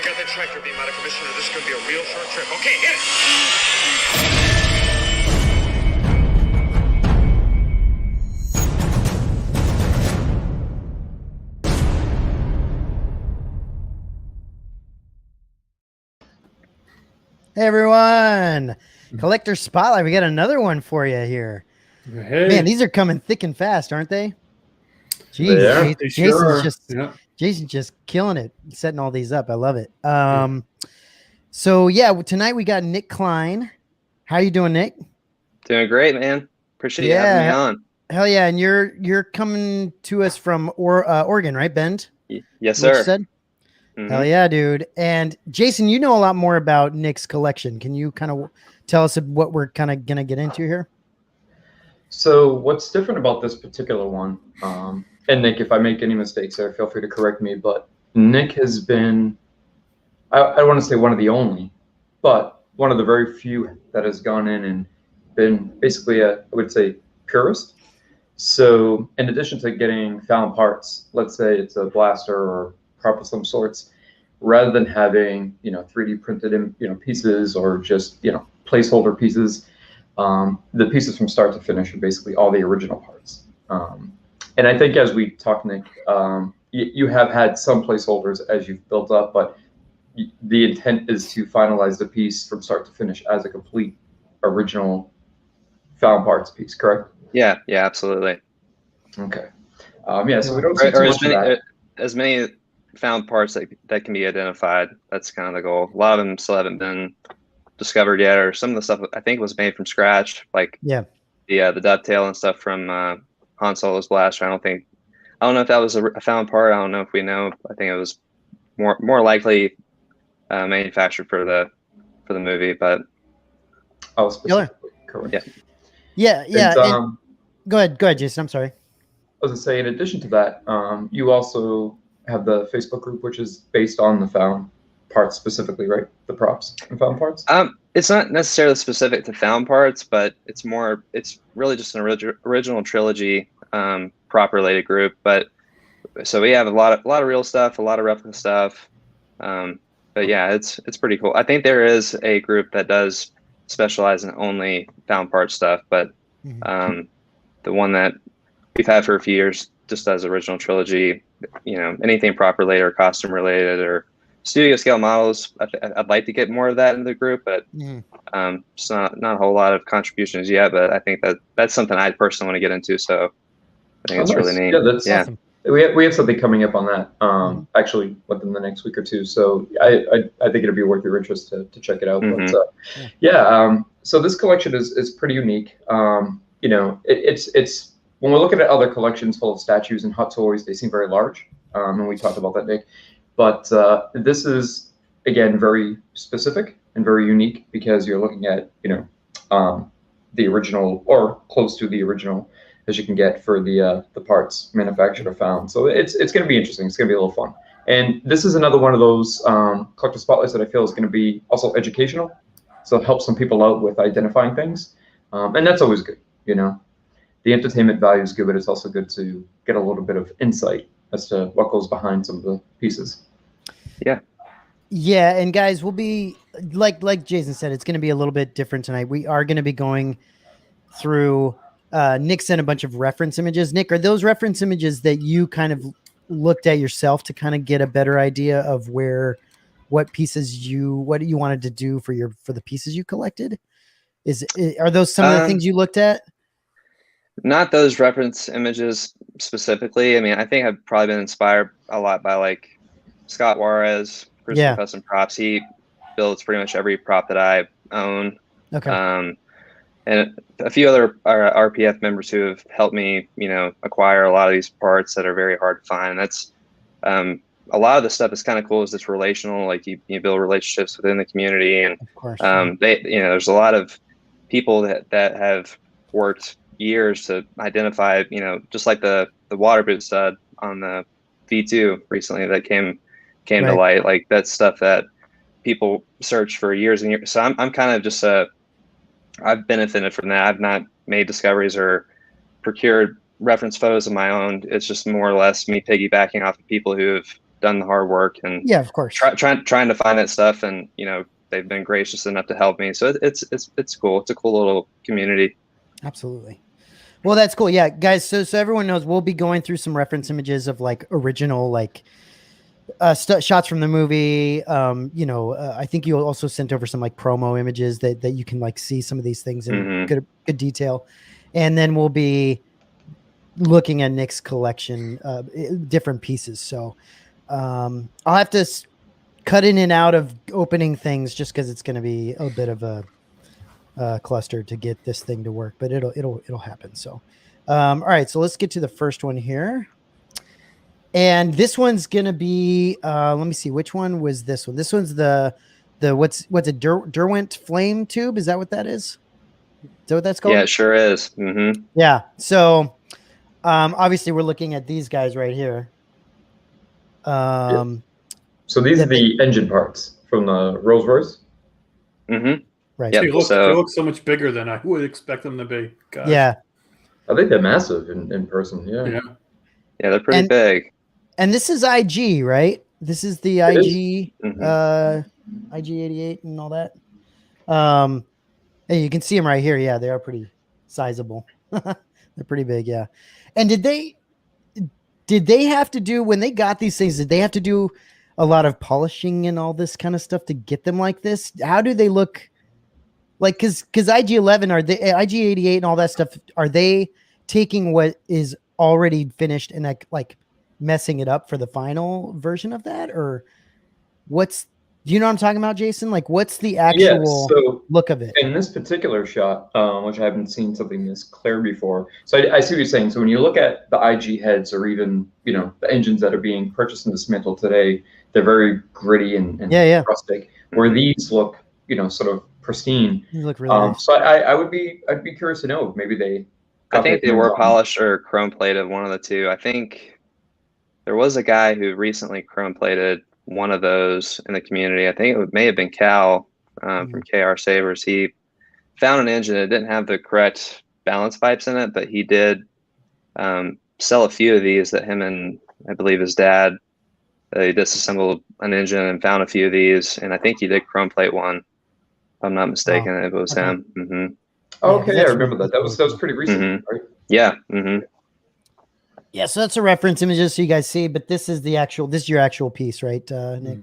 got that tractor beam out of commission, or this is gonna be a real short trip. Okay, hit it! Hey everyone, Collector Spotlight. We got another one for you here. Hey. Man, these are coming thick and fast, aren't they? Jeez, Yeah, Jason's just killing it, setting all these up. I love it. So yeah, tonight we got Nick Klein. How you doing, Nick? Doing great, man. Appreciate you having me on. Hell yeah, and you're coming to us from Oregon, right, Bend? Yes, sir. Said? Mm-hmm. Hell yeah, dude. And Jason, you know a lot more about Nick's collection. Can you kind of tell us what we're kind of going to get into here? So what's different about this particular one, and Nick, if I make any mistakes there, feel free to correct me, but Nick has been, I don't want to say one of the only, but one of the very few that has gone in and been basically I would say, purist. So in addition to getting found parts, let's say it's a blaster or prop of some sorts, rather than having 3D printed in pieces or just placeholder pieces, the pieces from start to finish are basically all the original parts. And I think as we talk, Nick, you have had some placeholders as you've built up, but the intent is to finalize the piece from start to finish as a complete original found parts piece, correct? Yeah, absolutely. Okay. Yeah, so we don't see too much of that. As many found parts that can be identified. That's kind of the goal. A lot of them still haven't been discovered yet, or some of the stuff I think was made from scratch, like the dovetail and stuff from Han Solo's blaster. I don't know if that was a found part. I don't know if we know. I think it was more likely manufactured for the movie, but specifically, correct. Yeah. Go ahead, Jason. I'm sorry. I was gonna say, in addition to that, you also have the Facebook group, which is based on the found parts specifically, right? The props and found parts. It's not necessarily specific to found parts, but it's really just an original trilogy prop related group. But so we have a lot of real stuff, a lot of replica stuff. But yeah, it's pretty cool. I think there is a group that does specialize in only found part stuff, but the one that we've had for a few years just does original trilogy, anything prop related or costume related or studio scale models. I'd like to get more of that in the group, but it's not a whole lot of contributions yet, but I think that's something I personally want to get into. So I think it's really neat. Yeah, that's awesome. We have something coming up on that actually within the next week or two. So I think it'd be worth your interest to check it out. But so this collection is pretty unique. It's when we're looking at other collections full of statues and hot toys, they seem very large. And we talked about that, Nick. But this is, again, very specific and very unique because you're looking at, the original or close to the original as you can get for the parts manufactured or found. So it's going to be interesting. It's going to be a little fun. And this is another one of those collector spotlights that I feel is going to be also educational. So it helps some people out with identifying things. And that's always good, The entertainment value is good, but it's also good to get a little bit of insight as to what goes behind some of the pieces. Yeah, and guys, we'll be like Jason said, it's going to be a little bit different tonight. We are going to be going through Nick sent a bunch of reference images. Nick, are those reference images that you kind of looked at yourself to kind of get a better idea of what you wanted to do for the pieces you collected? Are those some of the things you looked at? Not those reference images specifically. I mean, I think I've probably been inspired a lot by like Scott Juarez, Custom Props. He builds pretty much every prop that I own. Okay. And a few other RPF members who have helped me, acquire a lot of these parts that are very hard to find. That's a lot of the stuff is kind of cool. Is it's relational, like you build relationships within the community, and of course, there's a lot of people that have worked years to identify, just like the water boot stud on the V2 recently that came to light. Like that's stuff that people search for years and years. So I'm kind of just I've benefited from that. I've not made discoveries or procured reference photos of my own. It's just more or less me piggybacking off of people who have done the hard work and Yeah, of course. trying to find that stuff, and they've been gracious enough to help me. So it's cool. It's a cool little community. Absolutely. Well, that's cool. Yeah, guys. So everyone knows we'll be going through some reference images of like original like shots from the movie. I think you also sent over some like promo images that you can like see some of these things in good detail, and then we'll be looking at Nick's collection, different pieces. So I'll have to cut in and out of opening things just because it's going to be a bit of a cluster to get this thing to work, but it'll happen. So all right, so let's get to the first one here. And this one's gonna be let me see, which one was this one? This one's the what's a Derwent flame tube? Is that what that is? Is that what that's called? Yeah, it sure is. Yeah. So obviously we're looking at these guys right here. So these are the engine parts from the Rolls Royce. Right. Yep. They look so much bigger than I would expect them to be. Gosh. Yeah. I think they're massive in person. Yeah, they're pretty big. And this is IG, right? This is the IG, IG-88 and all that. And you can see them right here. Yeah, they are pretty sizable. They're pretty big. Yeah. And did they have to do, when they got these things, did they have to do a lot of polishing and all this kind of stuff to get them like this? How do they look like? Cause IG-11 are they, IG-88 and all that stuff, are they taking what is already finished and like messing it up for the final version of that? Or do you know what I'm talking about, Jason? Like what's the actual look of it? In this particular shot, which I haven't seen something this clear before. So I see what you're saying. So when you look at the IG heads or even, the engines that are being purchased and dismantled today, they're very gritty and rustic, where these look, sort of pristine. These look really nice. So I'd be curious to know if maybe I think they were polished or chrome plated, one of the two. I think there was a guy who recently chrome plated one of those in the community. I think it may have been Cal from KR Sabers. He found an engine that didn't have the correct balance pipes in it, but he did sell a few of these that him and I believe his dad, they disassembled an engine and found a few of these. And I think he did chrome plate one, if I'm not mistaken. It was him. Okay, I remember that. That was pretty recent, right? Yeah. Yeah, so that's a reference images so you guys see, but this is your actual piece, right, Nick?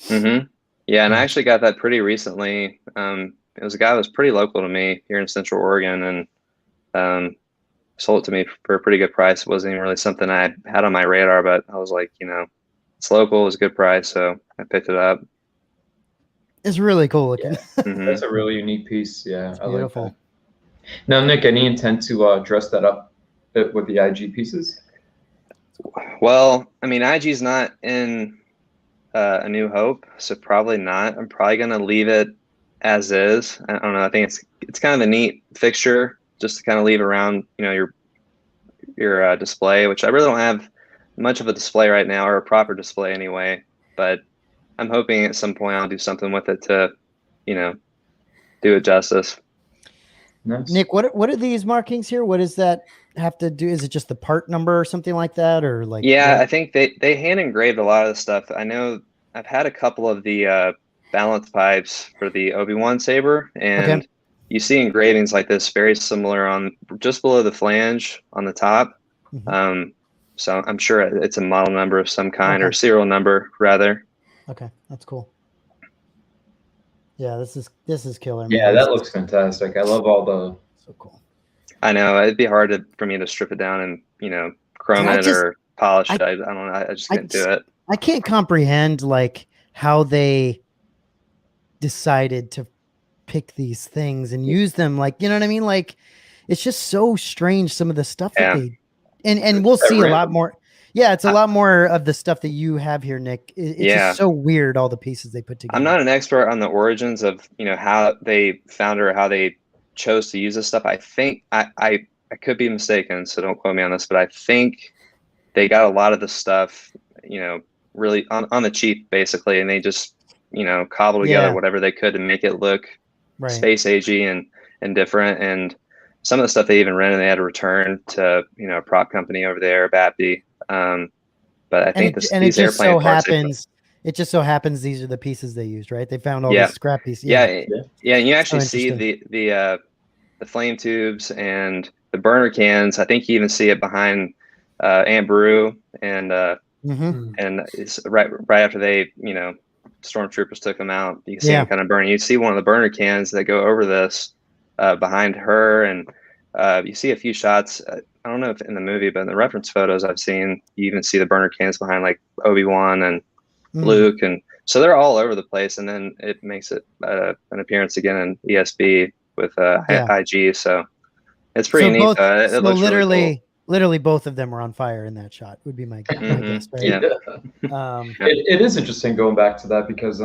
Yeah, and I actually got that pretty recently. It was a guy that was pretty local to me here in Central Oregon, and sold it to me for a pretty good price. It wasn't even really something I had on my radar, but I was like, it's local, it was a good price, so I picked it up. It's really cool looking. Yeah. That's a really unique piece. Yeah, it's I beautiful. like that. Now, Nick, any intent to dress that up with the IG pieces? Well, I mean, IG's not in A New Hope, so probably not. I'm probably gonna leave it as is. I don't know. I think it's kind of a neat fixture just to kind of leave around, your display, which I really don't have much of a display right now, or a proper display anyway. But I'm hoping at some point I'll do something with it to, do it justice. Nice. Nick, what are these markings here? What does that have to do? Is it just the part number or something like that, or like? Yeah, I think they hand engraved a lot of the stuff. I know I've had a couple of the balance pipes for the Obi-Wan saber, and you see engravings like this very similar on just below the flange on the top. So I'm sure it's a model number of some kind, or serial number rather. Okay, that's cool. Yeah, this is killer. Man. Yeah, that looks fantastic. I love all the. So cool. I know it'd be hard for me to strip it down and chrome it or polish it. I don't know. I just can't do it. I can't comprehend like how they decided to pick these things and use them. Like, you know what I mean? Like, it's just so strange. Some of the stuff that they and we'll see a lot more. Yeah, it's a lot more of the stuff that you have here, Nick. It's just so weird, all the pieces they put together. I'm not an expert on the origins of, how they found or how they chose to use this stuff. I think I could be mistaken, so don't quote me on this, but I think they got a lot of the stuff, really on the cheap, basically, and they just, cobbled together whatever they could to make it look space agey and different. And some of the stuff they even rented, they had to return to, a prop company over there, BAPTI. But I think these airplane parts. It just so happens these are the pieces they used, right? They found all Yeah. these scrap pieces. Yeah. And you actually see interesting. the flame tubes and the burner cans. I think you even see it behind Aunt Beru, and it's right after they, stormtroopers took them out. You see them kind of burning. You see one of the burner cans that go over this behind her, and you see a few shots. I don't know if in the movie, but in the reference photos I've seen, you even see the burner cans behind like Obi-Wan and Luke, and so they're all over the place. And then it makes it an appearance again in ESB with IG. So it's pretty neat. It looks really cool. Literally both of them were on fire in that shot, would be my guess, right? Yeah. It is interesting going back to that because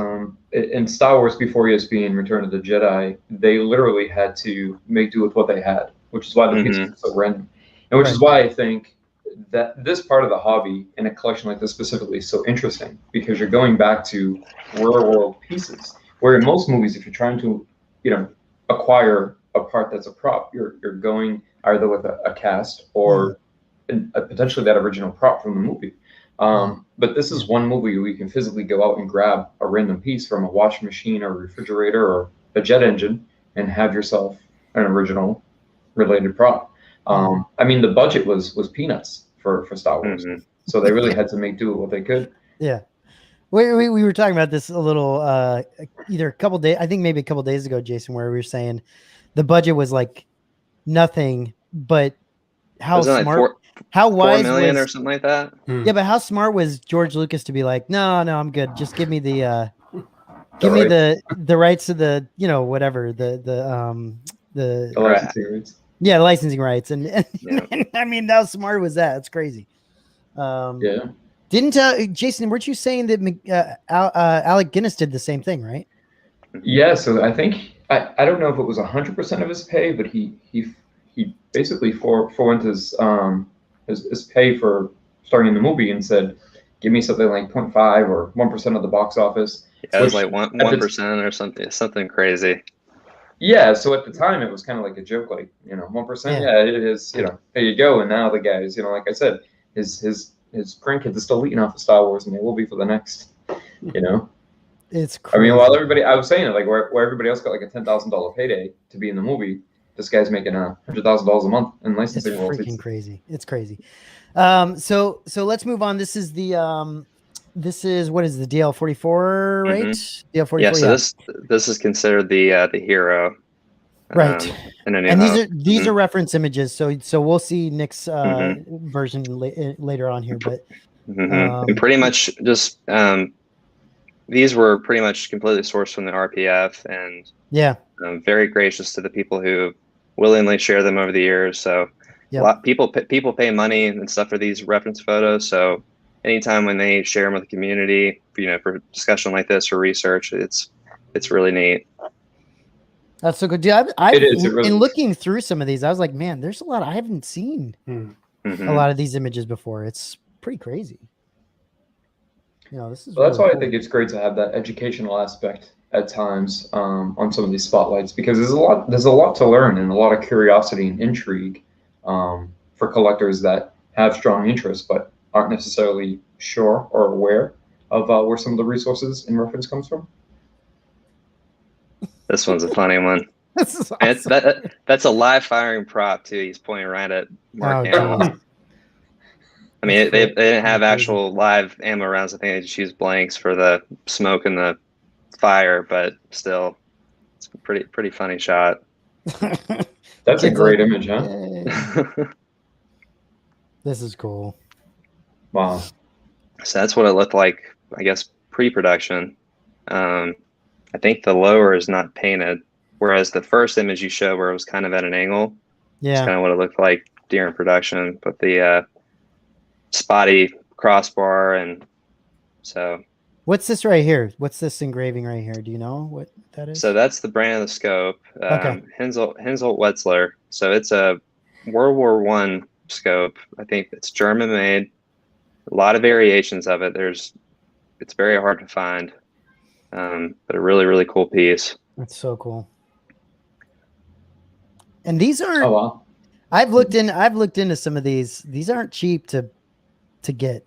in Star Wars before ESB and Return of the Jedi, they literally had to make do with what they had, which is why the pieces are so random. And which is why I think that this part of the hobby in a collection like this specifically is so interesting, because you're going back to real world pieces, where in most movies, if you're trying to, acquire a part that's a prop, you're going either with a cast or potentially that original prop from the movie. But this is one movie where you can physically go out and grab a random piece from a washing machine or a refrigerator or a jet engine and have yourself an original related prop. I mean, the budget was peanuts for Star Wars, so they really had to make do with what they could. Yeah, we were talking about this a little either a couple days, I think maybe a couple days ago, Jason, where we were saying the budget was like nothing, but how smart, like how wise 4 million was, or something like that. Yeah, but how smart was George Lucas to be like, no, I'm good. Just give me the the rights to the whatever the licensing rights. Yeah, licensing rights, and I mean, how smart was that? It's crazy. Didn't Jason? Weren't you saying that Alec Guinness did the same thing, right? Yeah. So I think I don't know if it was 100% of his pay, but he basically forwent his pay for starting in the movie and said, "Give me something like 0.5 or 1% of the box office." Yeah, it was like 1% or something crazy. Yeah, so at the time it was kind of like a joke, like 1%. Yeah, it is. There you go. And now the guys, like I said, his grandkids are still eating off of Star Wars, and they will be for the next. It's crazy. I mean, while I was saying it, like where everybody else got like a $10,000 payday to be in the movie, this guy's making $100,000 a month in licensing royalties. It's freaking crazy. It's crazy. So let's move on. This is the what is the DL-44, right? DL-44. Yeah. So this is considered the hero, right? And these are reference images. So we'll see Nick's version later on here, but and pretty much just these were pretty much completely sourced from the RPF, and very gracious to the people who willingly share them over the years. So a lot of people pay money and stuff for these reference photos. So anytime when they share them with the community, for discussion like this or research, it's really neat. That's so good. Dude, in looking through some of these, I was like, man, there's a lot I haven't seen a lot of these images before. It's pretty crazy. This is. Well, that's why I think it's great to have that educational aspect at times on some of these spotlights, because there's a lot to learn and a lot of curiosity and intrigue for collectors that have strong interest but aren't necessarily sure or aware of where some of the resources in reference comes from. This one's a funny one. This is awesome. That's a live firing prop too. He's pointing right at Mark Hamill. I mean, they didn't have actual live ammo rounds. I think they just used blanks for the smoke and the fire, but still, it's a pretty funny shot. That's a great image, huh? This is cool. Wow. So that's what it looked like, I guess, pre-production. I think the lower is not painted, whereas the first image you showed where it was kind of at an angle, it's kind of what it looked like during production. But the spotty crossbar, and so. What's this right here? What's this engraving right here? Do you know what that is? So that's the brand of the scope, Okay. Hensoldt Wetzlar. So it's a World War I scope. I think it's German made. A lot of variations of it. It's very hard to find, but a really, really cool piece. That's so cool. And these aren't. Oh wow. I've looked into some of these. These aren't cheap to get.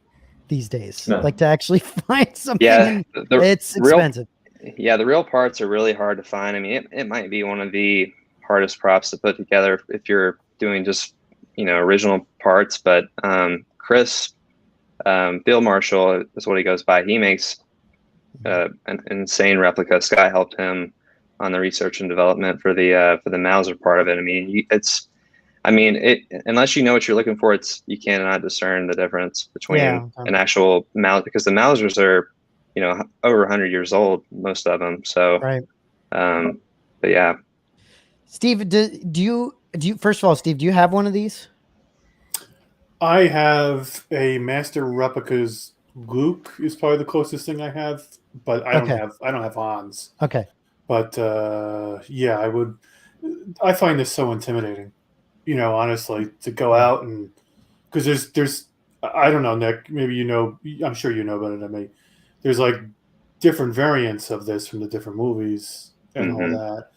these days. No. Like to actually find something, Yeah, and the it's real expensive. yeah, the real parts are really hard to find. I mean, it might be one of the hardest props to put together if you're doing just, original parts. But Chris, Bill Marshall is what he goes by. He makes an insane replica. Sky helped him on the research and development for the Mauser part of it. I mean, unless you know what you're looking for, you cannot discern the difference between an actual Mauser, because the Mausers are, over 100 years old, most of them. So, Right. But yeah. Steve, do you first of all, Steve, do you have one of these? I have a Master Replicas. Luke is probably the closest thing I have, but I don't have Hans. Okay. But yeah, I find this so intimidating, honestly, to go out and, because there's I don't know, Nick, maybe I'm sure you know better than me. There's like different variants of this from the different movies and all that.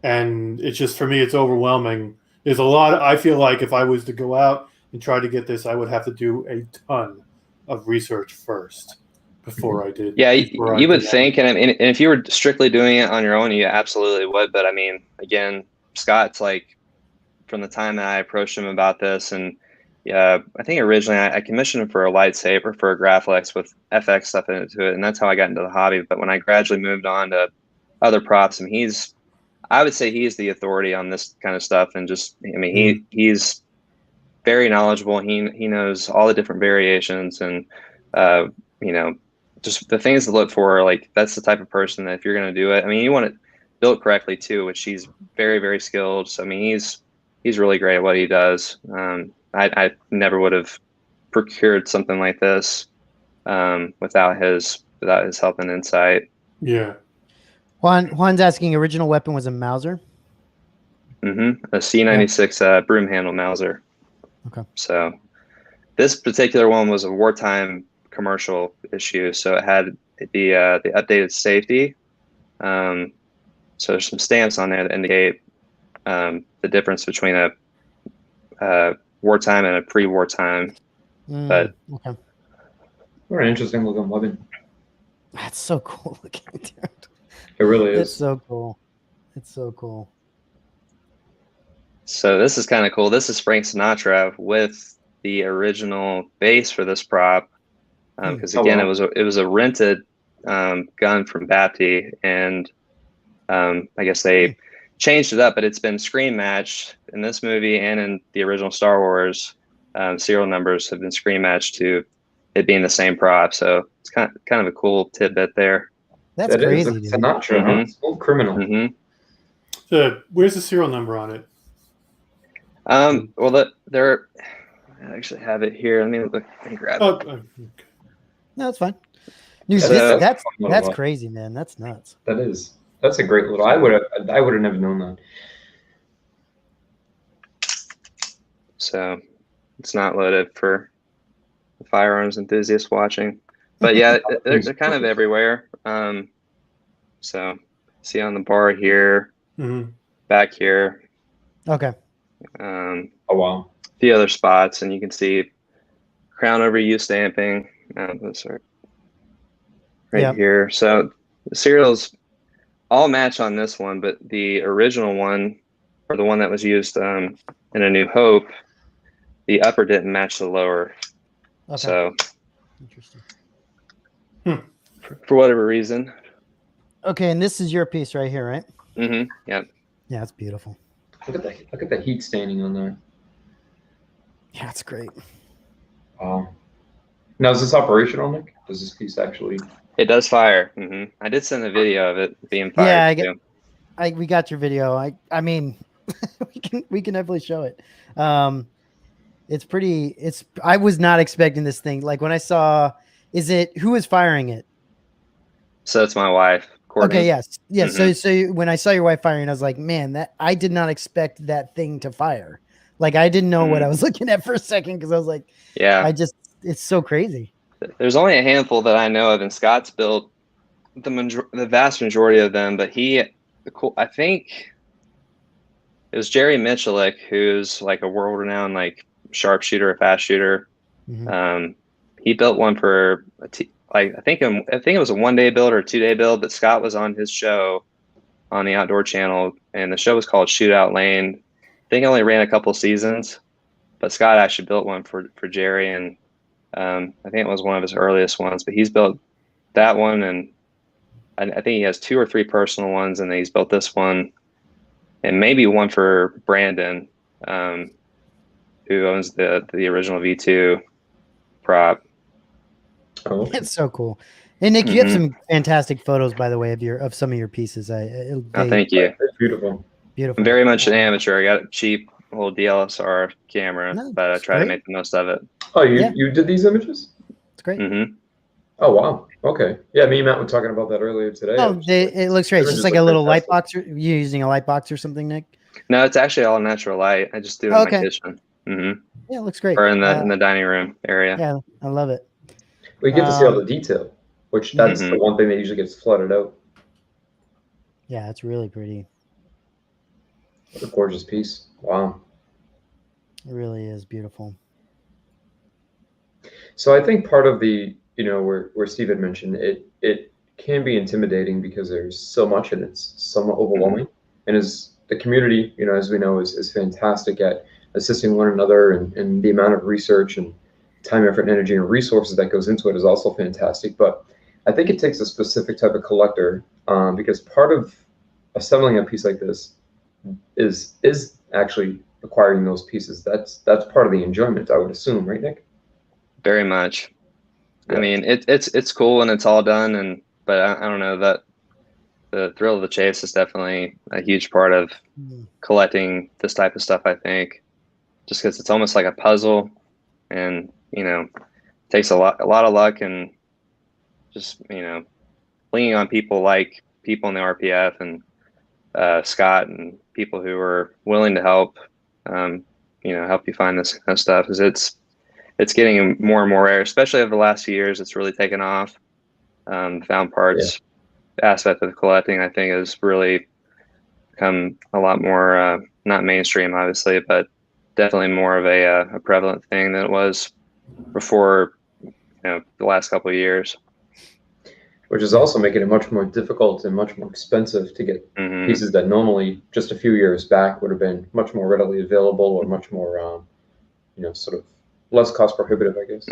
And it's just, for me, it's overwhelming. There's a lot. I feel like if I was to go out and try to get this, I would have to do a ton of research first before I did. Yeah, you would think, and if you were strictly doing it on your own, you absolutely would. But I mean, again, Scott's like, from the time that I approached him about this, and yeah, I think originally I commissioned him for a lightsaber for a Graflex with FX stuff into it, and that's how I got into the hobby. But when I gradually moved on to other props, and I would say he's the authority on this kind of stuff, and just, I mean, he's very knowledgeable. He knows all the different variations, and just the things to look for. Like, that's the type of person that if you're going to do it, I mean, you want it built correctly too, which he's very, very skilled. So I mean, he's really great at what he does. I never would have procured something like this without his help and insight. Yeah. Juan's asking, original weapon was a Mauser? A C96 broom handle Mauser. Okay. So this particular one was a wartime commercial issue, so it had the updated safety. So there's some stamps on there that indicate the difference between a wartime and a pre-wartime. But okay. What an interesting looking weapon. That's so cool looking, dude. It really is. It's so cool. It's so cool. So this is kind of cool. This is Frank Sinatra with the original base for this prop, because again, it was a rented gun from Bapti, and I guess they changed it up, but it's been screen matched in this movie and in the original Star Wars. Serial numbers have been screen matched to it being the same prop, so it's kind of a cool tidbit there. That's crazy. It's Sinatra, huh? It's old criminal. So where's the serial number on it? Well, I actually have it here. Let me grab it. Okay. No, it's fine. Dude, So- that's crazy, man. That's nuts. That's a great little. I would have never known that. So it's not loaded for the firearms enthusiasts watching, but yeah, they're kind of everywhere. So see on the bar here, back here. Okay. Oh wow. A few other spots, and you can see crown over U stamping. Here. So the serials all match on this one, but the original one, or the one that was used in A New Hope, the upper didn't match the lower. Okay. So Interesting. For whatever reason. Okay, and this is your piece right here, right? Yep. Yeah, it's beautiful. Look at the heat staining on there. Yeah, it's great. Wow. Now, is this operational, Nick? Does this piece actually? It does fire. I did send a video of it being fired. Yeah, we got your video. I mean, we can definitely show it. It's pretty. I was not expecting this thing. Like when I saw, who is firing it? So it's my wife, Courtney. Okay, yes. So when I saw your wife firing, I was like, man, that I did not expect that thing to fire. Like I didn't know what I was looking at for a second, because I was like, yeah, it's so crazy. There's only a handful that I know of, and Scott's built the vast majority of them. But I think it was Jerry Michalik, who's like a world-renowned like sharpshooter, a fast shooter. he built one for I think it was a 1-day build or a 2-day build, but Scott was on his show on the Outdoor Channel, and the show was called Shootout Lane. I think it only ran a couple seasons, but Scott actually built one for Jerry, and I think it was one of his earliest ones. But he's built that one, and I think he has 2 or 3 personal ones, and then he's built this one, and maybe one for Brandon, who owns the original V2 prop. Oh, It's so cool. And Nick, you have some fantastic photos, by the way, of some of your pieces. Thank you. it's beautiful. Beautiful. I'm very much an amateur. I got a cheap little DSLR camera, No, but I that's try to great. make the most of it. Oh, you Yeah. you did these images? It's great. Oh wow. Okay. Yeah, me and Matt were talking about that earlier today. Oh, it looks great. It's images just like look a little light fantastic. box. You using a light box or something, Nick? No, it's actually all natural light. I just do it in Okay. my kitchen. Yeah, it looks great. Or in the dining room area. Yeah, I love it. We get to see all the detail, which that's the one thing that usually gets flooded out. Yeah, it's really pretty. What a gorgeous piece. Wow. It really is beautiful. So I think part of the, where Steve had mentioned it can be intimidating because there's so much and it's somewhat overwhelming. And as the community, as we know, is fantastic at assisting one another, and the amount of research and time, effort, and energy and resources that goes into it is also fantastic. But I think it takes a specific type of collector, because part of assembling a piece like this is actually acquiring those pieces. That's part of the enjoyment, I would assume, right, Nick? Very much. Yeah. I mean, it's cool when it's all done, but I don't know, that the thrill of the chase is definitely a huge part of collecting this type of stuff, I think, just because it's almost like a puzzle, and it takes a lot of luck, and just leaning on people like people in the RPF and Scott and people who are willing to help help you find this kind of stuff, because it's getting more and more rare, especially over the last few years. It's really taken off. Found parts aspect of collecting, I think, has really become a lot more, not mainstream, obviously, but definitely more of a prevalent thing than it was before, the last couple of years. Which is also making it much more difficult and much more expensive to get pieces that normally just a few years back would have been much more readily available, or much more, sort of less cost prohibitive, I guess.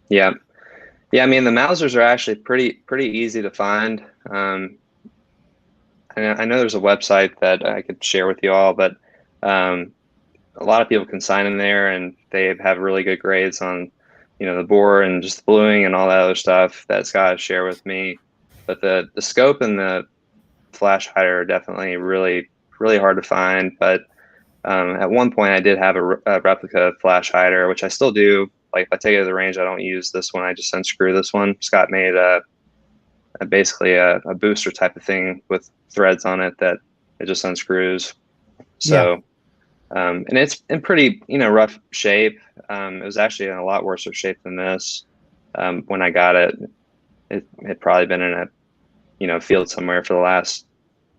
Yeah. I mean, the Mausers are actually pretty easy to find. And I know there's a website that I could share with you all, but a lot of people can sign in there, and they have really good grades on, the bore and just the bluing and all that other stuff that Scott shared with me. But the scope and the flash hider are definitely really, really hard to find. But at one point I did have a replica flash hider, which I still do. Like, if I take it to the range, I don't use this one. I just unscrew this one. Scott made basically a booster type of thing with threads on it that it just unscrews. So, and it's in pretty, rough shape. It was actually in a lot worse shape than this. When I got it, it had probably been in a, field somewhere for the last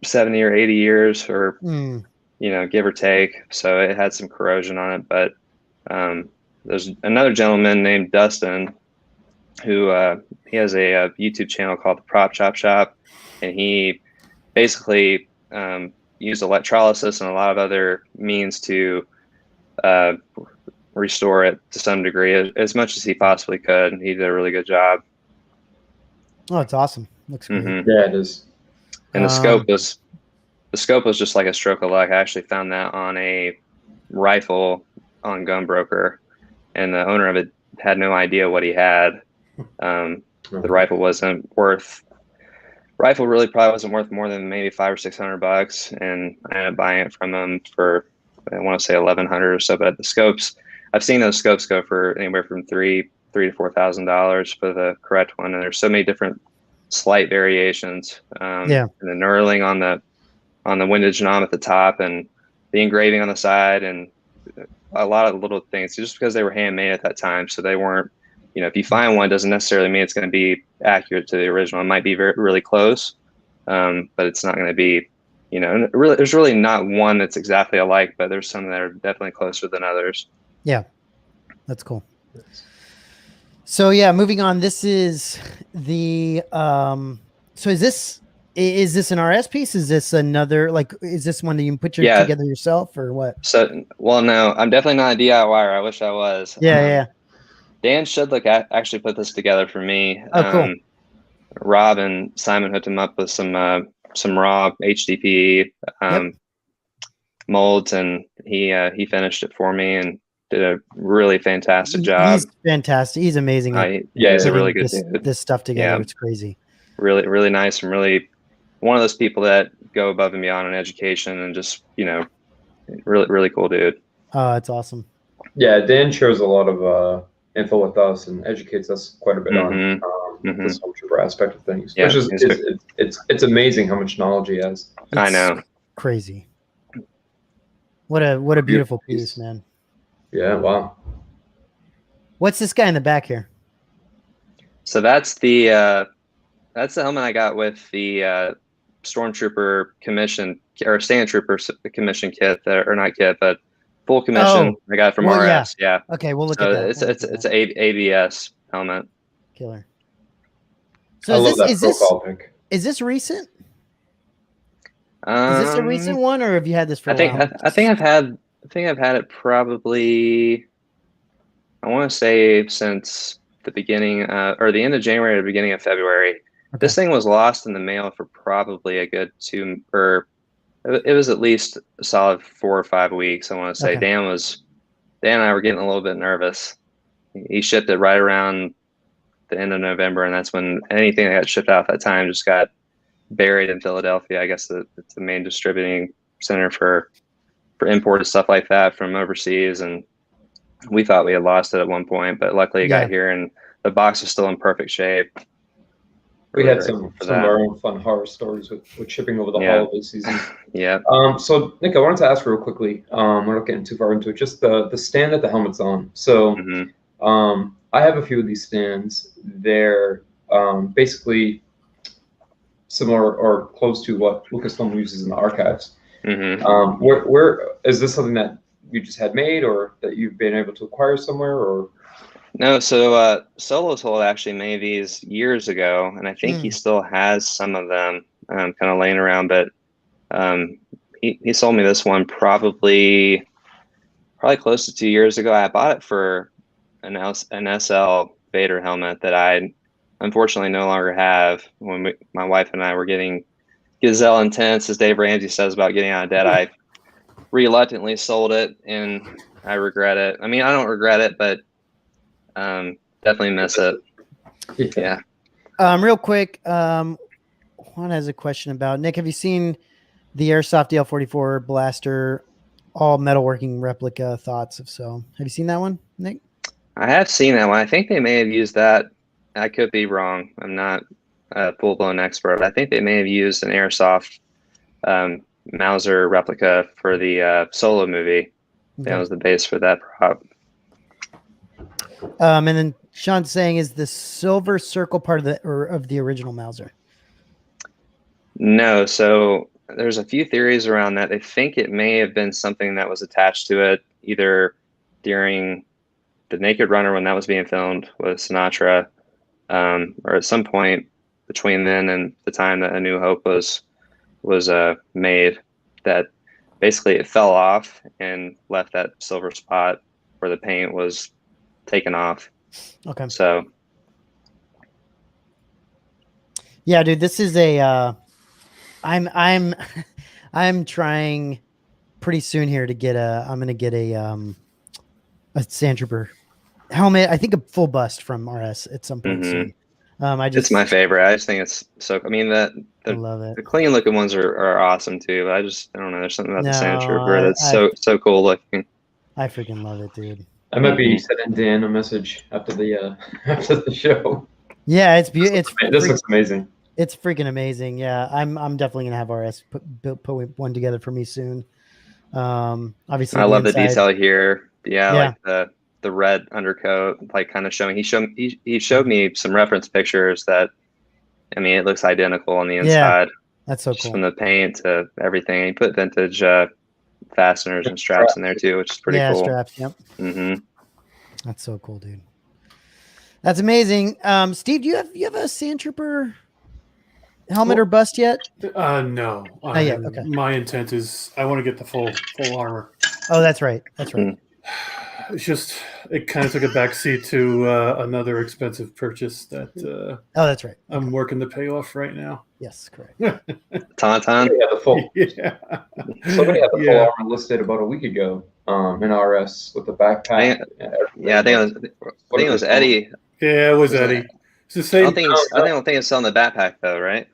70 or 80 years, or, give or take. So it had some corrosion on it, but, there's another gentleman named Dustin who he has a YouTube channel called the Prop Chop Shop, and he basically used electrolysis and a lot of other means to restore it to some degree, as much as he possibly could. He did a really good job. Oh, it's awesome. Looks great. Yeah, it is. And the scope was just like a stroke of luck. I actually found that on a rifle on Gunbroker, and the owner of it had no idea what he had. The rifle really probably wasn't worth more than maybe $500 or $600, and I ended up buying it from him for, I want to say $1,100 or so. But the scopes, I've seen those scopes go for anywhere from $3,000 to $4,000 for the correct one, and there's so many different slight variations. And the knurling on the windage knob at the top, and the engraving on the side, and a lot of little things, just because they were handmade at that time. So they weren't, if you find one, doesn't necessarily mean it's going to be accurate to the original. It might be really close, but it's not going to be, really, there's really not one that's exactly alike, but there's some that are definitely closer than others. Yeah, that's cool. So yeah, moving on. This is the so is this an RS piece? Is this another, like, is this one that you can put Yeah. together yourself or what? So, well, no, I'm definitely not a DIYer. I wish I was. Yeah. Dan Shidlick actually put this together for me. Oh, cool. Rob and Simon hooked him up with some raw HDPE molds, and he finished it for me and did a really fantastic job. He's fantastic. He's amazing. He's a really good dude. This stuff together. Yeah. It's crazy. Really, really nice, and really one of those people that go above and beyond in education, and just, really, really cool dude. Oh, it's awesome. Yeah, Dan shares a lot of info with us and educates us quite a bit on the Stormtrooper aspect of things. Yeah, which is it's amazing how much knowledge he has. I know. Crazy. What a beautiful piece, man. Yeah, wow. What's this guy in the back here? So that's the helmet I got with the Stormtrooper commission or Stand Trooper commission kit, or not kit, but full commission. I got from RS. Yeah. Okay, we'll look So at that. it's an ABS helmet. Killer. I love that profile pic. Is this recent? Is this a recent one, or have you had this for a while? I think I've had it probably, I want to say, since the beginning or the end of January or the beginning of February. Okay. This thing was lost in the mail for probably a good it was at least a solid 4 or 5 weeks. I want to say. Okay. Dan and I were getting a little bit nervous. He shipped it right around the end of November, and that's when anything that got shipped out at that time just got buried in Philadelphia. I guess it's the main distributing center for imported stuff like that from overseas, and we thought we had lost it at one point, but luckily it got here, and the box is still in perfect shape. We had some of our own fun horror stories with shipping over the holiday season. Yeah. So Nick, I wanted to ask real quickly. We're not getting too far into it. Just the stand that the helmet's on. So I have a few of these stands. They're basically similar or close to what Lucasfilm uses in the archives. Where is this something that you just had made, or that you've been able to acquire somewhere, or? No, so Solo Told actually made these years ago, and I think he still has some of them kind of laying around. But he sold me this one probably close to 2 years ago. I bought it for an SL Vader helmet that I unfortunately no longer have. When my wife and I were getting gazelle intense, as Dave Ramsey says about getting out of debt, I reluctantly sold it, and I regret it. I mean, I don't regret it, but definitely miss it. Yeah. Real quick, Juan has a question about, Nick, have you seen the Airsoft DL44 blaster all metalworking replica? Thoughts? If so, have you seen that one, Nick? I have seen that one. I think they may have used that. I could be wrong. I'm not a full-blown expert, but I think they may have used an Airsoft Mauser replica for the Solo movie. Okay. That was the base for that prop. And then Sean's saying, is the silver circle part of the original Mauser? No. So there's a few theories around that. They think it may have been something that was attached to it either during the Naked Runner when that was being filmed with Sinatra, or at some point between then and the time that A New Hope was made, that basically it fell off and left that silver spot where the paint was taken off. Okay. So yeah, dude, this is a I'm trying pretty soon here to get I'm gonna get a Sand Trooper helmet. I think a full bust from RS at some point soon. It's my favorite. I just think it's so. I mean, I love it. The clean looking ones are awesome too. But I don't know. There's something about the Sand Trooper that's so cool looking. I freaking love it, dude. I might be sending Dan a message after the show. Yeah, it's beautiful. This looks amazing. It's freaking amazing. Yeah, I'm definitely gonna have RS put one together for me soon. Obviously, I love the detail here. Yeah, like the red undercoat, like kind of showing. He showed me some reference pictures that, I mean, it looks identical on the inside. Yeah, that's so cool. From the paint to everything. He put vintage fasteners and straps in there too, which is pretty cool. Yeah, straps. Yep. Mm-hmm. That's so cool, dude. That's amazing. Steve, do you have a Sand Trooper helmet or bust yet? No. yet, okay. My intent is I want to get the full armor. Oh, that's right. That's right. It's just it kind of took a backseat to another expensive purchase that Oh, that's right. I'm working to pay off right now. Yes, correct. Tauntaun. Somebody had the full, Yeah. somebody had the full Yeah. armor listed about a week ago in RS with the backpack. Yeah, I think it was Eddie. Yeah, it was Was it- Eddie. It's the I same. don't think it's on the backpack though, right?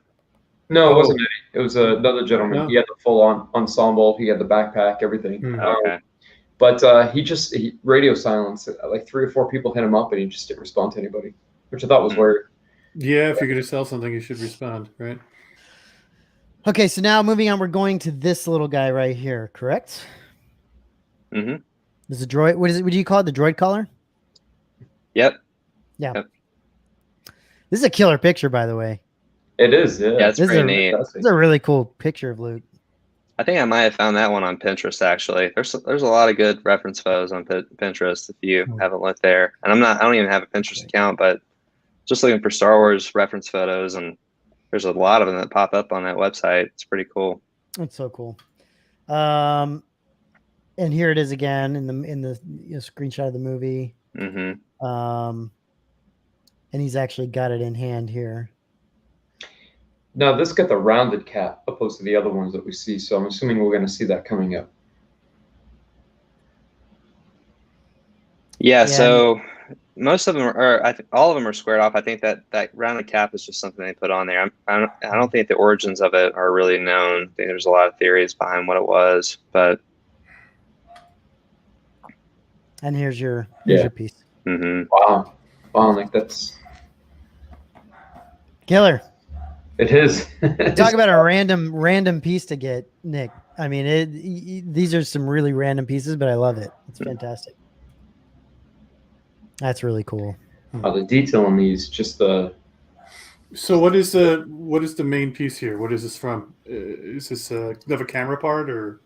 No, it Oh. wasn't Eddie. It was another gentleman. No. He had the full on ensemble. He had the backpack, everything. Hmm. Okay. But he radio silence. Like 3 or 4 people hit him up, and he just didn't respond to anybody, which I thought was Hmm. weird. Yeah, if you're going to sell something, you should respond, right? Okay, so now moving on, we're going to this little guy right here, correct? Mm-hmm. This is a droid. What is it? What do you call it? The droid collar? Yep. This is a killer picture, by the way. It is. Yeah. Yeah, it's This is pretty a- neat. This is a really cool picture of Luke. I think I might have found that one on Pinterest actually. There's a lot of good reference photos on Pinterest if you haven't looked there. And I don't even have a Pinterest account, but just looking for Star Wars reference photos, and there's a lot of them that pop up on that website. It's pretty cool. It's so cool. And here it is again in the screenshot of the movie. Mm-hmm. And he's actually got it in hand here. Now this got the rounded cap opposed to the other ones that we see, so I'm assuming we're going to see that coming up. Yeah, Yeah. so most of them are, I think all of them are squared off. I think that rounded cap is just something they put on there. I don't think the origins of it are really known. I think there's a lot of theories behind what it was, but And here's your Yeah. piece. mhm. Wow, like that's Killer. it is. Talk about a random piece to get, Nick. I mean, these are some really random pieces, but I love it. It's fantastic. That's really cool. The detail in these, just the So what is the main piece here? What is this from? Is this a camera part or?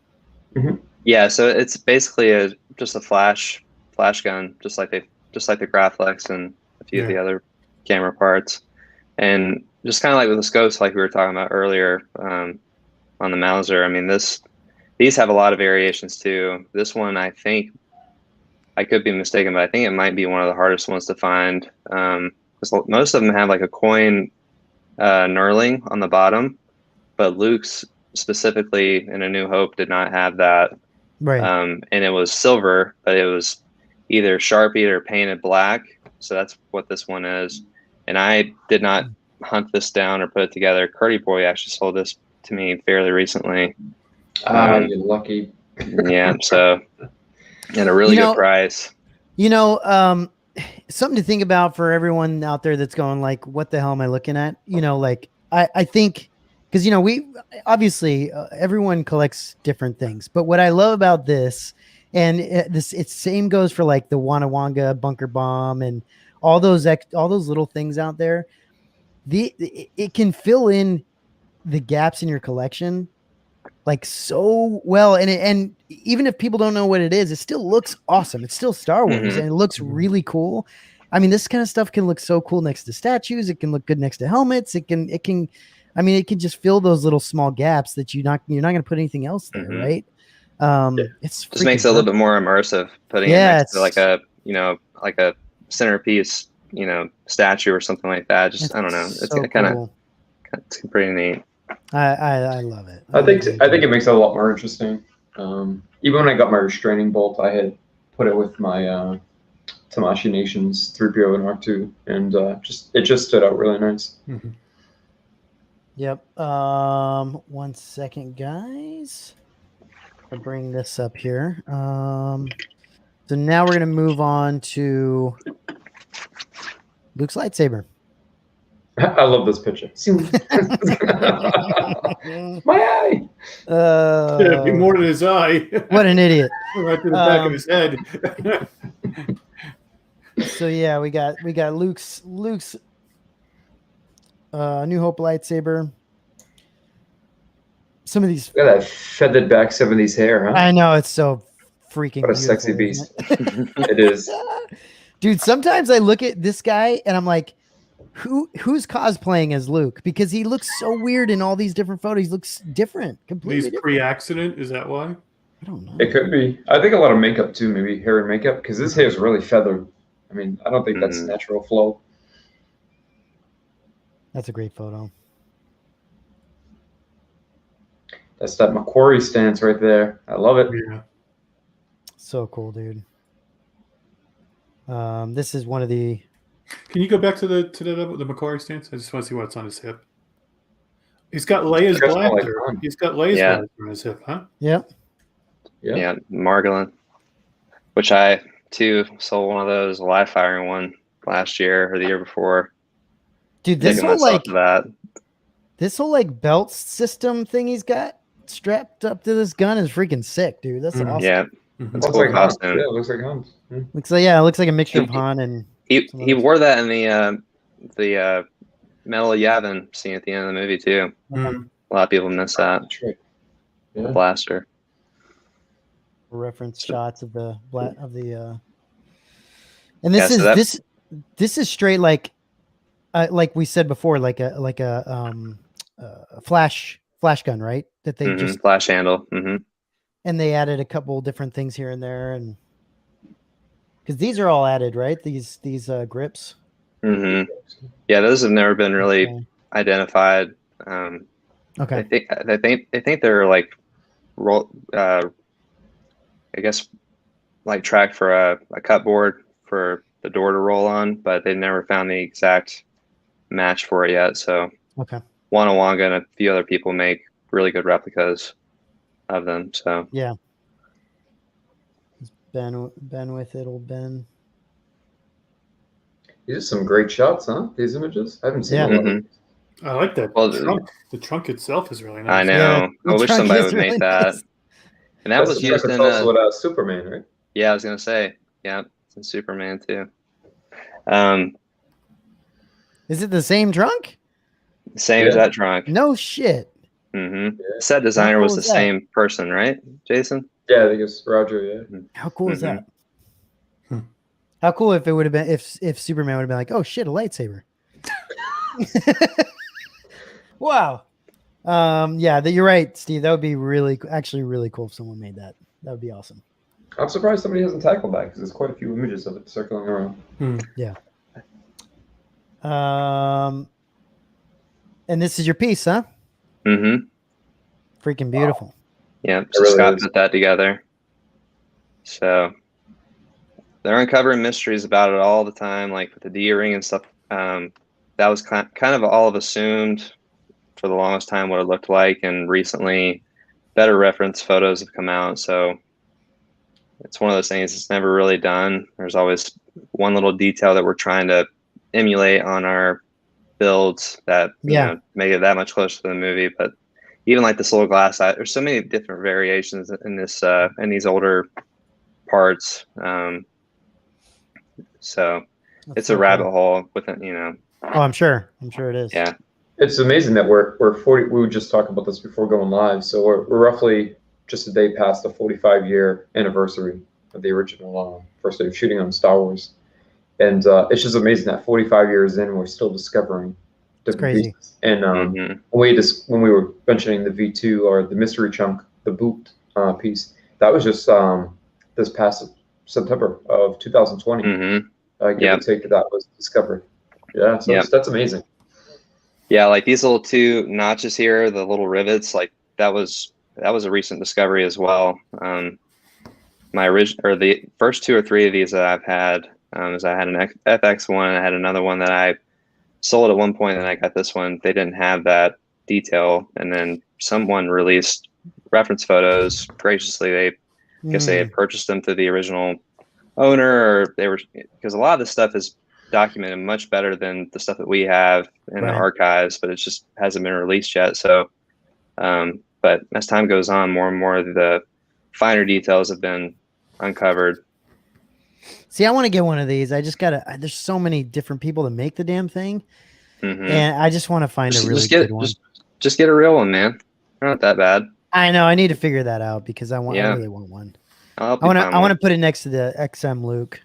Yeah, so it's basically just a flash gun, just like the Graflex and a few of the other camera parts, and just kind of like with the scopes, like we were talking about earlier on the Mauser. I mean, these have a lot of variations too. This one, I think, I could be mistaken, but I think it might be one of the hardest ones to find. Because most of them have like a coin knurling on the bottom, but Luke's specifically in A New Hope did not have that. Right. And it was silver, but it was either Sharpied or painted black. So that's what this one is. And I did not hunt this down or put it together. Curdy Boy actually sold this to me fairly recently. you're lucky. Yeah, so at a really good price. Something to think about for everyone out there that's going like, what the hell am I looking at? I think, because, we obviously everyone collects different things, but what I love about this, and it's same goes for like the Wanawanga bunker bomb and all those little things out there. It can fill in the gaps in your collection like so well, and even if people don't know what it is, it still looks awesome. It's still Star Wars, and it looks really cool. I mean, this kind of stuff can look so cool next to statues. It can look good next to helmets. It can just fill those little small gaps that you're not going to put anything else there, right? It's just makes it a little bit more immersive putting it next to like a centerpiece, statue or something like that. Just I don't know. It's so kind of cool. it's pretty neat. I love it. I think it makes it a lot more interesting. Even when I got my restraining bolt, I had put it with my Tamashii Nations 3PO and R2, and it just stood out really nice. Mm-hmm. Yep. 1 second, guys. I'll bring this up here. So now we're gonna move on to Luke's lightsaber. I love this picture. My eye. It'd be more than his eye. What an idiot. Right to the back of his head. So yeah, we got Luke's New Hope lightsaber. Some of these. Look at that feathered back 70s hair, huh? I know, it's so freaking What a beautiful, sexy beast. isn't It is. Dude, sometimes I look at this guy and I'm like, who's cosplaying as Luke? Because he looks so weird in all these different photos. He looks different, completely These different. pre-accident, is that why? I don't know. It could be. I think a lot of makeup too, maybe hair and makeup, because his hair is really feathered. I mean, I don't think that's natural flow. That's a great photo. That's that Macquarie stance right there. I love it. Yeah. So cool, dude. This is one of the. Can you go back to the Macquarie stance? I just want to see what's on his hip. He's got Leia's That's kinda like blaster. Han. He's got Leia's Yeah. blaster on his hip, huh? Yep. Yeah. Margolin, which I too sold one of those live firing one last year or the year before. Dude, this Taking whole myself like to that. this whole like belt system thing he's got strapped up to this gun is freaking sick, dude. That's Mhm. awesome. Yeah, Mhm. That's Looks cool like Han. costume. Yeah, it looks like Han. It looks like a mixture of Han and he wore that in the Metal Yavin scene at the end of the movie too. Mhm. A lot of people miss that That's right. the Yeah. blaster. reference shots of the and this Yeah, so is that- this is straight like we said before, like a flash gun, right? That they just Flash handle. and they added a couple different things here and there, and because these are all added, right? These grips. Yeah, those have never been really Okay. identified. Okay. I think they're like roll. I guess like tracked for a cut board for the door to roll on, but they never found the exact match for it yet. So Okay. Wanawanga and a few other people make really good replicas of them. So Yeah. Ben with it, old Ben. These are some great shots, huh? These images. I haven't seen Yeah. a lot of I like that Well, trunk. The trunk itself is really nice. I know. Yeah, the I wish trunk somebody is would really make that. nice. And that That's was the truck used that's in. also with Superman, right? Yeah, I was gonna say. Yeah, it's in Superman too. Is it the same trunk? Same as Yeah. that trunk. No shit. hmm Set designer cool was the is that? same person, right, Jason? Yeah, I think it's Roger. Yeah. How cool is that? Hmm. How cool if it would have been if Superman would have been like, oh shit, a lightsaber. Wow. Yeah, you're right, Steve. That would be actually really cool if someone made that. That would be awesome. I'm surprised somebody hasn't tackled that because there's quite a few images of it circling around. And this is your piece, huh? Mm-hmm. Freaking beautiful. Yeah, so really Scott is. put that together. So they're uncovering mysteries about it all the time, like with the D ring and stuff. That was kind of all of assumed for the longest time what it looked like, and recently better reference photos have come out. So it's one of those things that's never really done. There's always one little detail that we're trying to emulate on our builds that you know, make it that much closer to the movie. But even like this little glass eye, there's so many different variations in this in these older parts. So it's a rabbit hole with it, you know. Oh, I'm sure it is. Yeah. It's amazing that we're 40. We were just talking about this before going live. So we're roughly just a day past the 45-year anniversary of the original first day of shooting on Star Wars, and it's just amazing that 45 years in, we're still discovering different crazy. pieces. And when we were mentioning the V2 or the mystery chunk, the boot piece, that was just this past September of 2020. Give or take that was discovered. Yeah, so that's amazing. Yeah, like these little two notches here, the little rivets, like that was a recent discovery as well. The first two or three of these that I've had is I had an FX one, and I had another one that I sold at one point, and I got this one. They didn't have that detail, and then someone released reference photos graciously. They had purchased them through the original owner, or they were, because a lot of this stuff is documented much better than the stuff that we have in the archives, but it just hasn't been released yet. So, but as time goes on, more and more of the finer details have been uncovered. See, I want to get one of these. I just gotta. There's so many different people that make the damn thing, and I just want to find a really good one. Just get a real one, man. They're not that bad. I know. I need to figure that out because I really want one. I want to put it next to the XM Luke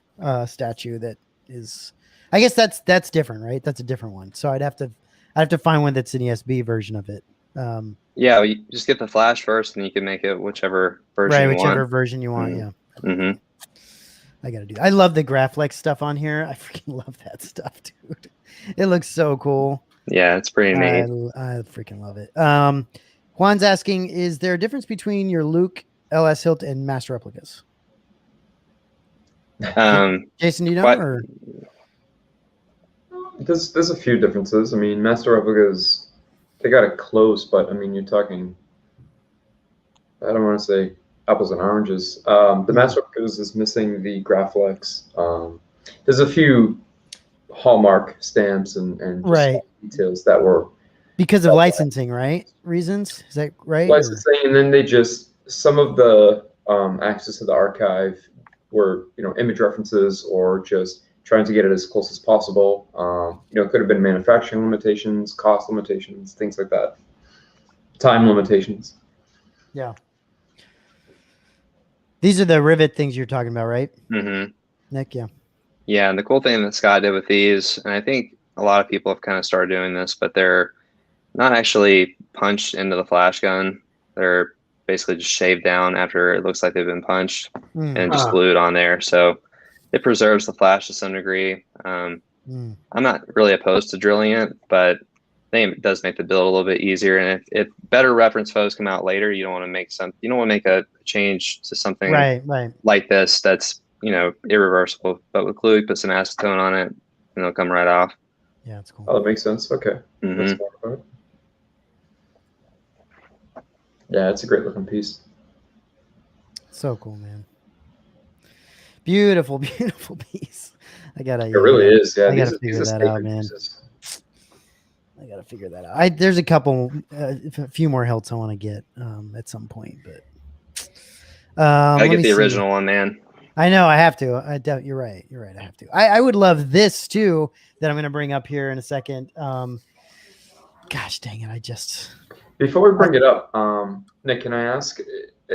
statue that is. I guess that's different, right? That's a different one. So I'd have to find one that's an ESB version of it. Yeah, you just get the Flash first, and you can make it whichever version Right, you whichever want. version you want. Yeah. Mm-hmm. I gotta do. I love the Graflex stuff on here. I freaking love that stuff, dude. It looks so cool. Yeah, it's pretty neat. I freaking love it. Juan's asking, is there a difference between your Luke, LS Hilt, and Master Replicas? Jason, do you know? What- Or? There's a few differences. I mean, Master Replicas, they got it close, but I mean, you're talking, I don't want to say apples and oranges. The Master Replicas is missing the Graflex. There's a few hallmark stamps and just Right. details that were Because of licensing, right? Reasons? Is that right? licensing, and then they just, some of the access to the archive were, image references or just trying to get it as close as possible. It could have been manufacturing limitations, cost limitations, things like that. Time limitations. Yeah. These are the rivet things you're talking about, right? Mm-hmm. Nick, yeah. Yeah, and the cool thing that Scott did with these, and I think a lot of people have kind of started doing this, but they're not actually punched into the flash gun. They're basically just shaved down after it looks like they've been punched and just glued on there. So it preserves the flash to some degree. I'm not really opposed to drilling it, but I think it does make the build a little bit easier. And if better reference photos come out later, you don't want to make a change to something right. like this that's irreversible. But with glue, you put some acetone on it, and it'll come right off. Yeah, that's cool. Oh, that makes sense. Okay. Mhm. Let's talk about it. Yeah, it's a great looking piece. So cool, man. Beautiful, beautiful piece. It really is. Yeah, I gotta these figure are that out, sacred man. pieces. I gotta figure that out. There's a couple, a few more hilts I want to get at some point, but I let get me the see. original one, man. I know I have to. I doubt you're right. You're right. I have to. I would love this too that I'm going to bring up here in a second. Gosh dang it! I just Before we bring it up, Nick, can I ask?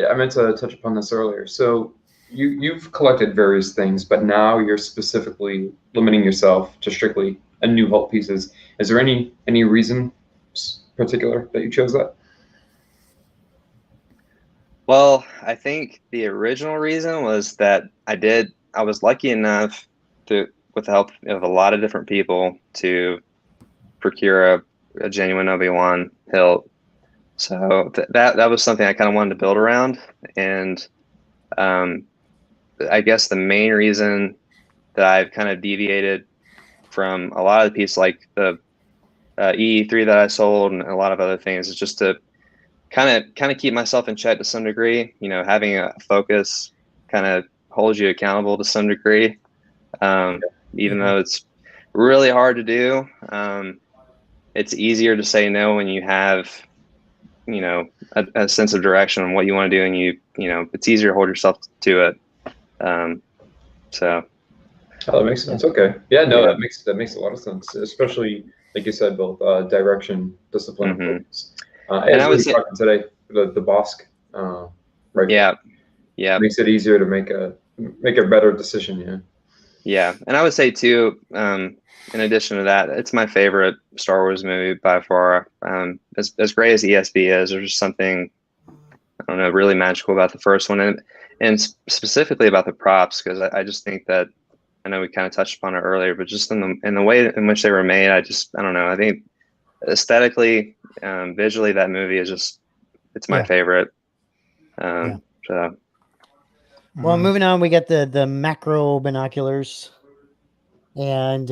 I meant to touch upon this earlier. So you've collected various things, but now you're specifically limiting yourself to strictly a new Hulk pieces. Is there any reason particular that you chose that? Well, I think the original reason was that I was lucky enough to, with the help of a lot of different people, to procure a genuine Obi-Wan hilt. So that was something I kind of wanted to build around. And I guess the main reason that I've kind of deviated from a lot of the pieces, like the EE3 that I sold and a lot of other things, is just to kind of keep myself in check to some degree. Having a focus kind of holds you accountable to some degree, even though it's really hard to do. It's easier to say no when you have a sense of direction on what you want to do, and it's easier to hold yourself to it. So that makes sense. Okay. Yeah, no, that makes a lot of sense, especially like you said, both direction, discipline, and focus. And I was talking today, the Bosk, right? Yeah. Makes it easier to make a better decision. Yeah. Yeah, and I would say too, in addition to that, it's my favorite Star Wars movie by far. As great as ESB is, there's just something, I don't know, really magical about the first one, and specifically about the props, because I just think that, I know we kind of touched upon it earlier, but just in the way in which they were made, I don't know. I think aesthetically, visually, that movie is just, it's my favorite. So. Well, moving on, we got the macro binoculars, and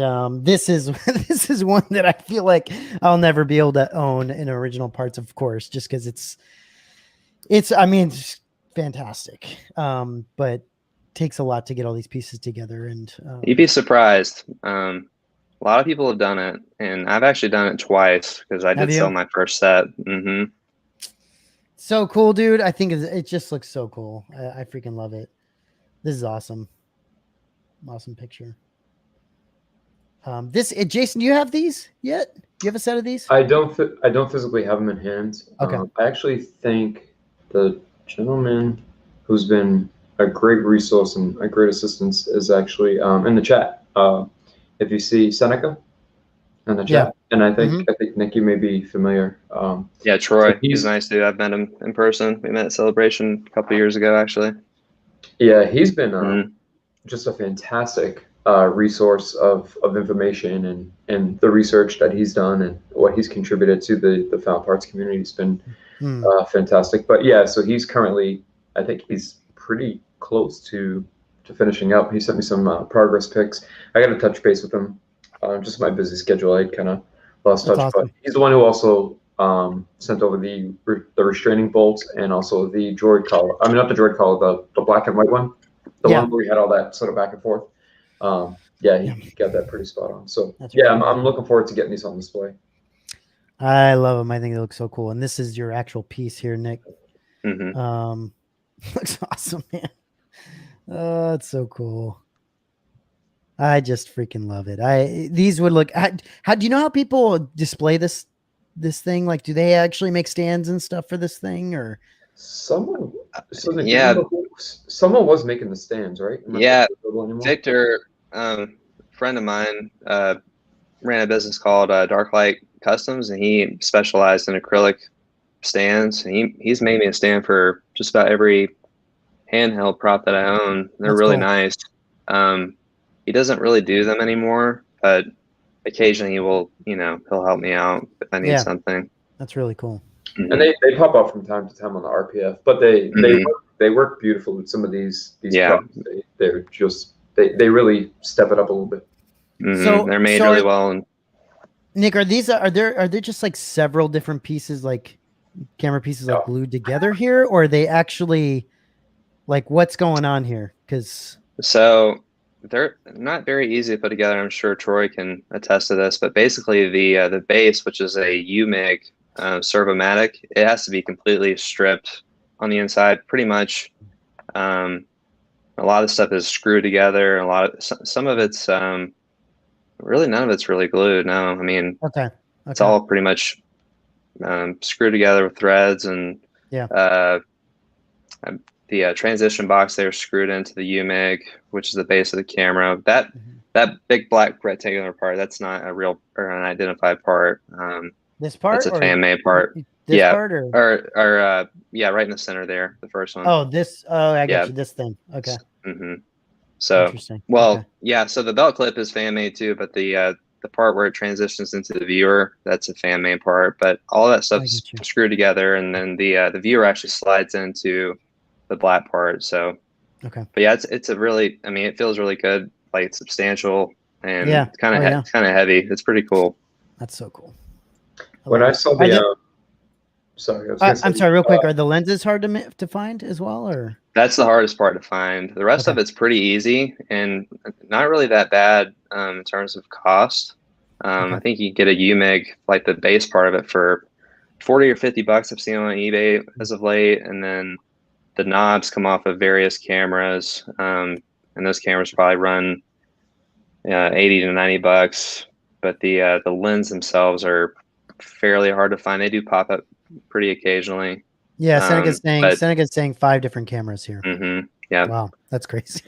this is this is one that I feel like I'll never be able to own in original parts, of course, just because it's fantastic, but takes a lot to get all these pieces together. And you'd be surprised. A lot of people have done it, and I've actually done it twice because I did sell my first set. Mm-hmm. So cool, dude. I think it just looks so cool. I freaking love it. This is awesome. Awesome picture. Jason, do you have these yet? Do you have a set of these? I don't physically have them in hand. Okay. I actually think the gentleman who's been a great resource and a great assistance is actually in the chat. If you see Seneca in the Yeah. chat, and I Mhm. think Nick, you may be familiar. Yeah, Troy, So he's nice dude. I've met him in person. We met at Celebration a couple years ago, actually. yeah, he's been Mhm. just a fantastic resource of information and the research that he's done and what he's contributed to the found parts community has been Hmm. fantastic. But yeah, so he's currently, I think he's pretty close to finishing up. He sent me some progress pics. I got to touch base with him. Just my busy schedule, I kind of lost That's touch. But awesome. he's the one who also sent over the restraining bolts and also the droid collar. I mean, not the droid collar, the black and white one, the Yeah. one where we had all that sort of back and forth. Yeah, Yeah. he got that pretty spot on. So That's yeah, really I'm cool. looking forward to getting these on display. I love them. I think they look so cool. And this is your actual piece here, Nick. Mhm. Looks awesome, man. Oh, it's so cool. I just freaking love it. These would look. How do you know how people display this thing? Like, do they actually make stands and stuff for this thing, or? Someone, so Nick, do you Yeah, remember someone was making the stands, right? I'm not sure yeah. if they're available anymore. Victor, friend of mine, ran a business called Darklight Customs, and he specialized in acrylic stands. And he's made me a stand for just about every handheld prop that I own. They're That's really cool. nice. He doesn't really do them anymore, but occasionally he'll help me out if I need Yeah. something. That's really cool. And they pop up from time to time on the RPF, but Mhm. they work beautiful with some of these Yeah. props. They're just they really step it up a little bit. So- They're made so really are- well, and Nick, are there just like several different pieces, like camera pieces, like Yeah. glued together here, or are they actually like what's going on here? Because so they're not very easy to put together. I'm sure Troy can attest to this, but basically the base, which is a UMIG Servomatic, it has to be completely stripped on the inside, pretty much. A lot of stuff is screwed together, and some of it's really none of it's really glued. No, I mean okay, it's all pretty much screwed together with threads, and Yeah. The transition box there screwed into the UMIG, which is the base of the camera. That big black rectangular part, that's not a real or an identified part. This part, That's a or fan made part. this Yeah. part, or Yeah, right in the center there, the first one. oh, this. Oh, I got Yeah. you. This thing. Okay, So, interesting. well, Okay. yeah. So the belt clip is fan made too, but the part where it transitions into the viewer, that's a fan made part. But all that stuff's get you. screwed together, and then the viewer actually slides into the black part. So, Okay. but yeah, it's a really, I mean, it feels really good, like it's substantial and Yeah. kind of Oh, yeah. kind of heavy. It's pretty cool. That's so cool. When love I it. saw Are the the- sorry, I was gonna say, I'm sorry, real quick. Are the lenses hard to find as well, or? That's the hardest part to find. The rest of Okay. it's pretty easy and not really that bad in terms of cost. Okay. I think you get a UMIG, like the base part of it, for $40 or $50. I've seen on eBay as of late, and then the knobs come off of various cameras, and those cameras probably run $80 to $90. But the lens themselves are fairly hard to find. They do pop up pretty occasionally. Yeah, Seneca's but- saying 5 different cameras here. Yeah. Wow, that's crazy.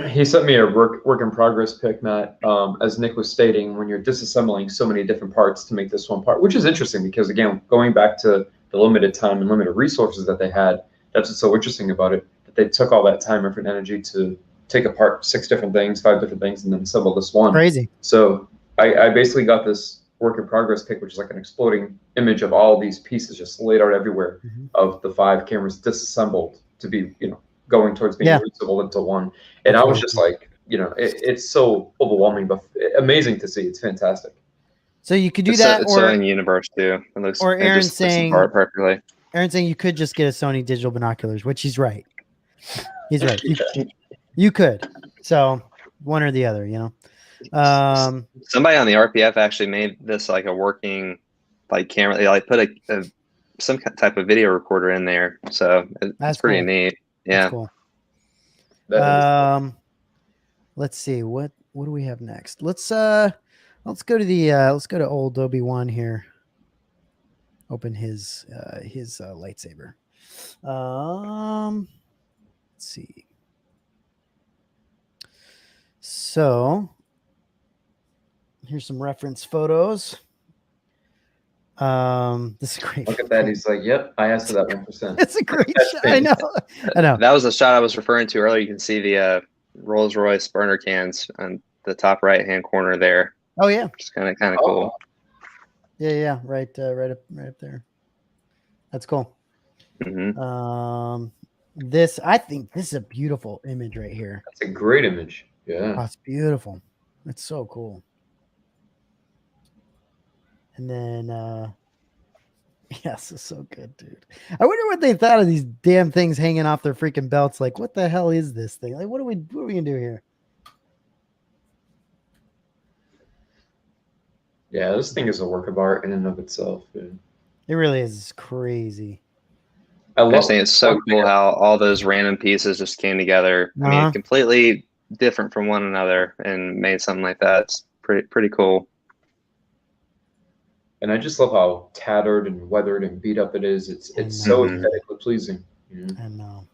he sent me a work in progress pic, Matt. As Nick was stating, when you're disassembling so many different parts to make this one part, which is interesting because again, going back to the limited time and limited resources that they had, that's what's so interesting about it. That they took all that time, effort, and energy to take apart 6 different things, 5 different things, and then assemble this one. Crazy. So I basically got this work in progress pic, which is like an exploding image of all these pieces just laid out everywhere of the 5 cameras disassembled to be, going towards being reusable into one. And That's I was really just cool. like, it's so overwhelming, but amazing to see. It's fantastic. So you could do It's that, so or in universe too. It looks, or it Aaron just looks the saying- part perfectly. Aaron's saying you could just get a Sony digital binoculars, which he's right. He's right. You could. So one or the other, Somebody on the RPF actually made this like a working like camera. They like put some type of video recorder in there, so That's it's pretty cool. neat. Yeah. That's cool. That is- Let's see what do we have next. Let's go to the let's go to old Obi-Wan here. Open his lightsaber. Let's see. So Here's some reference photos. This is great. Look at that. He's like, yep, I asked for that 1%. It's a great That's shot. I know. I know. That was the shot I was referring to earlier. You can see the Rolls Royce burner cans on the top right hand corner there. Oh yeah. Which is kind of cool. Yeah. Right up there. That's cool. Mm-hmm. I think this is a beautiful image right here. That's a great image. Yeah. Oh, it's beautiful. It's so cool. And then, yes, it's so good, dude. I wonder what they thought of these damn things hanging off their freaking belts. Like, what the hell is this thing? Like, what are we gonna do here? Yeah, this thing is a work of art in and of itself. Dude. It really is. It's crazy. I just think it's so cool how all those random pieces just came together. I mean, completely different from one another and made something like that. It's pretty cool. And I just love how tattered and weathered and beat up it is. It's so aesthetically pleasing. I know.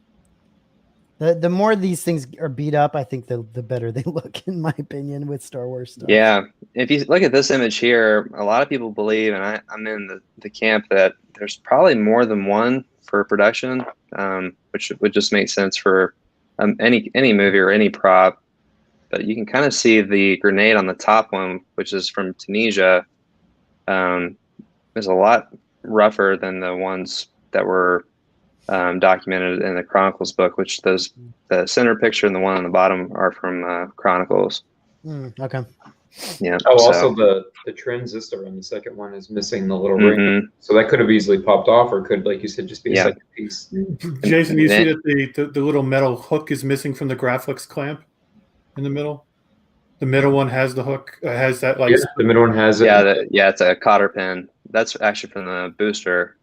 The more these things are beat up, I think the better they look, in my opinion, with Star Wars stuff. Yeah. If you look at this image here, a lot of people believe, and I'm in the camp that there's probably more than one for production, which would just make sense for any movie or any prop. But you can kind of see the grenade on the top one, which is from Tunisia. Is a lot rougher than the ones that were documented in the Chronicles book, which the center picture and the one on the bottom are from Chronicles. Okay. Yeah. Oh, also the transistor on the second one is missing the little ring, so that could have easily popped off, or could, like you said, just be a second piece. Jason, you see that the little metal hook is missing from the Graflex clamp in the middle? The middle one has the hook, has that like. Yeah, the middle one has it. Yeah, it's a cotter pin. That's actually from the booster.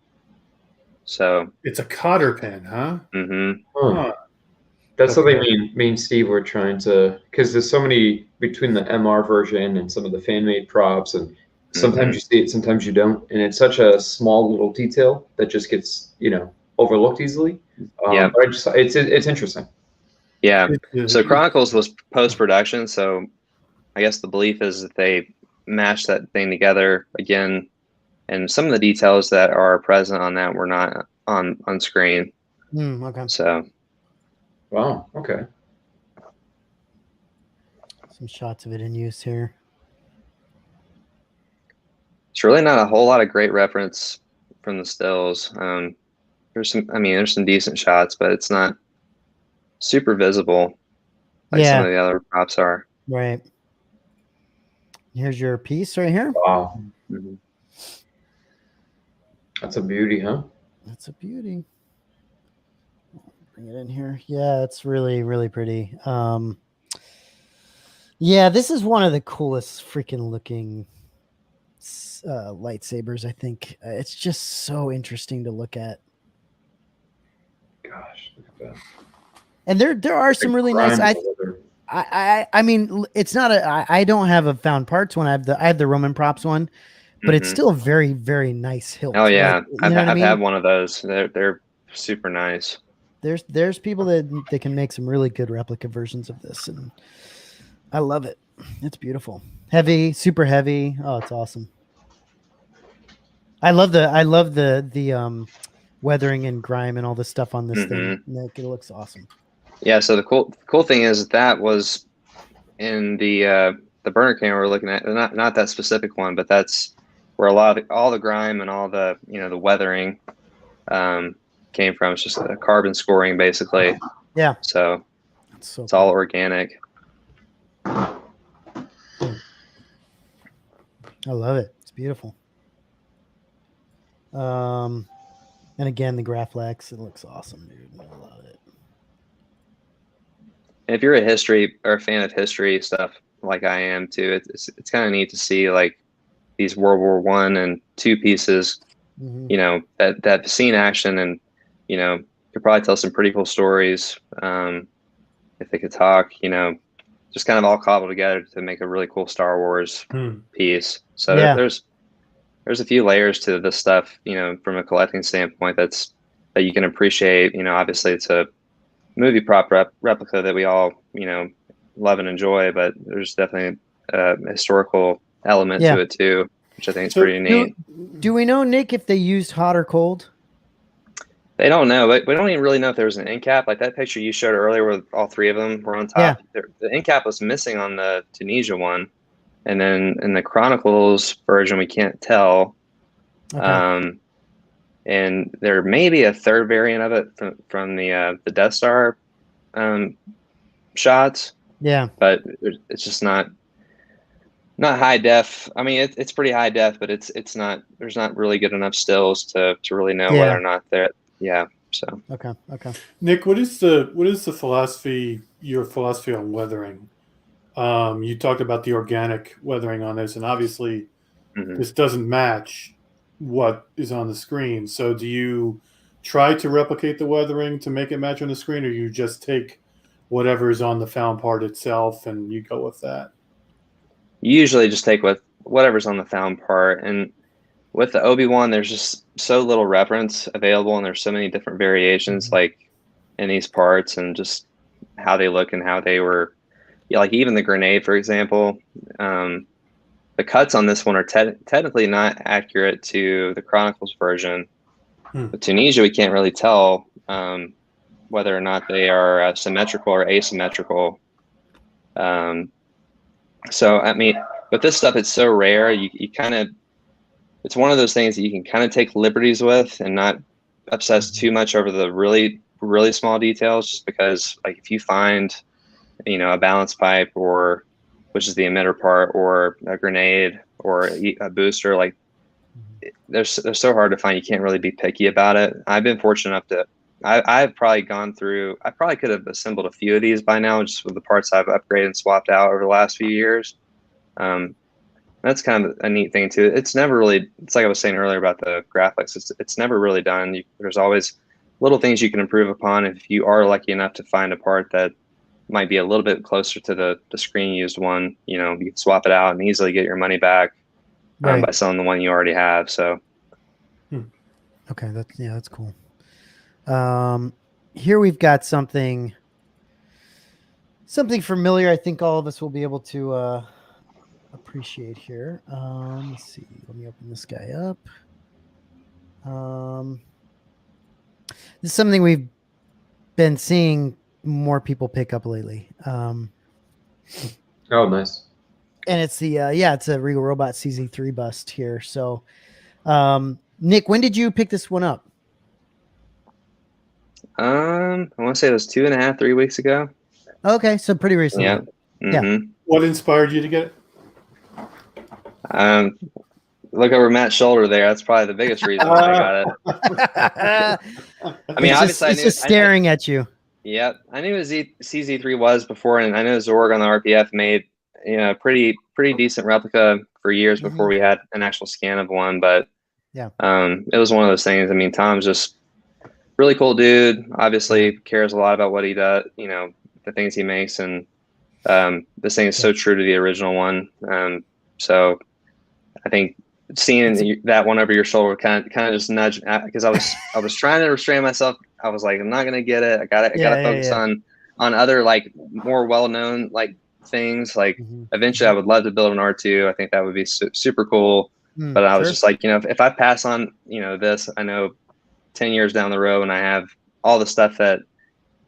So it's a cotter pin, huh? Mm-hmm. Huh. That's what they mean. Steve, we're trying to, because there's so many between the MR version and some of the fan-made props, and sometimes you see it, sometimes you don't, and it's such a small little detail that just gets overlooked easily. But it's interesting. Yeah. So Chronicles was post-production, so I guess the belief is that they mashed that thing together again, and some of the details that are present on that were not on screen. Okay. So. Wow. Okay. Some shots of it in use here. It's really not a whole lot of great reference from the stills. There's some decent shots, but it's not super visible like some of the other props are. Right. Here's your piece right here. Wow. That's a beauty, huh? That's a beauty. Bring it in here. Yeah, it's really, really pretty. Yeah, this is one of the coolest freaking looking lightsabers, I think. It's just so interesting to look at. Gosh, look at that. And there are some really nice. I mean, it's not I don't have a found parts one. I have the Roman props one, but it's still a very, very nice hilt. Oh yeah, I've had one of those. They're super nice. There's people that they can make some really good replica versions of this, and I love it. It's beautiful, heavy, super heavy. Oh, it's awesome. I love the weathering and grime and all this stuff on this thing. It looks awesome. Yeah. So the cool thing is that was in the burner can we're looking at. Not that specific one, but that's where all the grime and all the the weathering came from. It's just a carbon scoring basically. Yeah. So it's all organic. I love it. It's beautiful. And again, the Graflex, it looks awesome, dude. I love it. And if you're a history or a fan of history stuff like I am too, it's kind of neat to see like these World War I and II pieces, that have seen action and could probably tell some pretty cool stories if they could talk. Just kind of all cobbled together to make a really cool Star Wars piece. So there's a few layers to this stuff, from a collecting standpoint that you can appreciate. Obviously it's a movie prop replica that we all, love and enjoy, but there's definitely a historical element Yeah. to it too, which I think is So pretty neat. Do we know, Nick, if they used hot or cold? They don't know, but we don't even really know if there was an end cap. Like that picture you showed earlier where all three of them were on top. The end cap was missing on the Tunisia one. And then in the Chronicles version, we can't tell. Okay. And there may be a third variant of it from the Death Star shots, Yeah. but it's just not high def. I mean, it's pretty high def, but it's not. There's not really good enough stills to really know whether or not they're. Yeah. So. Okay. Nick, what is the philosophy? Your philosophy on weathering? You talked about the organic weathering on this, and obviously, this doesn't match what is on the screen. So, do you try to replicate the weathering to make it match on the screen, or you just take whatever is on the found part itself and you go with that? You usually just take with whatever's on the found part, and with the Obi-Wan, there's just so little reference available, and there's so many different variations, like in these parts, and just how they look and how they were. Yeah, like even the grenade, for example. The cuts on this one are technically not accurate to the Chronicles version. With Tunisia, we can't really tell whether or not they are symmetrical or asymmetrical. So, I mean, with this stuff, it's so rare. You kind of, it's one of those things that you can kind of take liberties with and not obsess too much over the really, really small details, just because, like, if you find, a balance pipe, or which is the emitter part, or a grenade, or a booster, like, they're so hard to find. You can't really be picky about it. I've been fortunate enough to, I've probably gone through, I probably could have assembled a few of these by now, just with the parts I've upgraded and swapped out over the last few years. That's kind of a neat thing too. It's never really, it's like I was saying earlier about the graphics, it's never really done. There's always little things you can improve upon if you are lucky enough to find a part that might be a little bit closer to the screen used one. You can swap it out and easily get your money back by selling the one you already have. So. Okay. That's cool. Here we've got something familiar. I think all of us will be able to appreciate here. Let's see. Let me open this guy up. This is something we've been seeing more people pick up lately. Oh, nice. And it's it's a Regal Robot CZ3 bust here. So, Nick, when did you pick this one up? I want to say it was 2.5, 3 weeks ago. Okay, so pretty recently. Yeah. Yeah. What inspired you to get it? Look over Matt's shoulder there. That's probably the biggest reason why I got it. I mean, obviously, it's just staring at you. Yeah, I knew what CZ3 was before, and I know Zorg on the RPF made pretty decent replica for years before we had an actual scan of one. But it was one of those things. I mean, Tom's just really cool dude. Obviously, cares a lot about what he does. The things he makes, and this thing is so true to the original one. So I think seeing that one over your shoulder kind of just nudged, because I was trying to restrain myself. I was like, I'm not gonna get it. I gotta focus on other, like, more well-known, like, things. Like, eventually I would love to build an R2. I think that would be super cool. But I was just like, if I pass on, this, I know 10 years down the road, when I have all the stuff that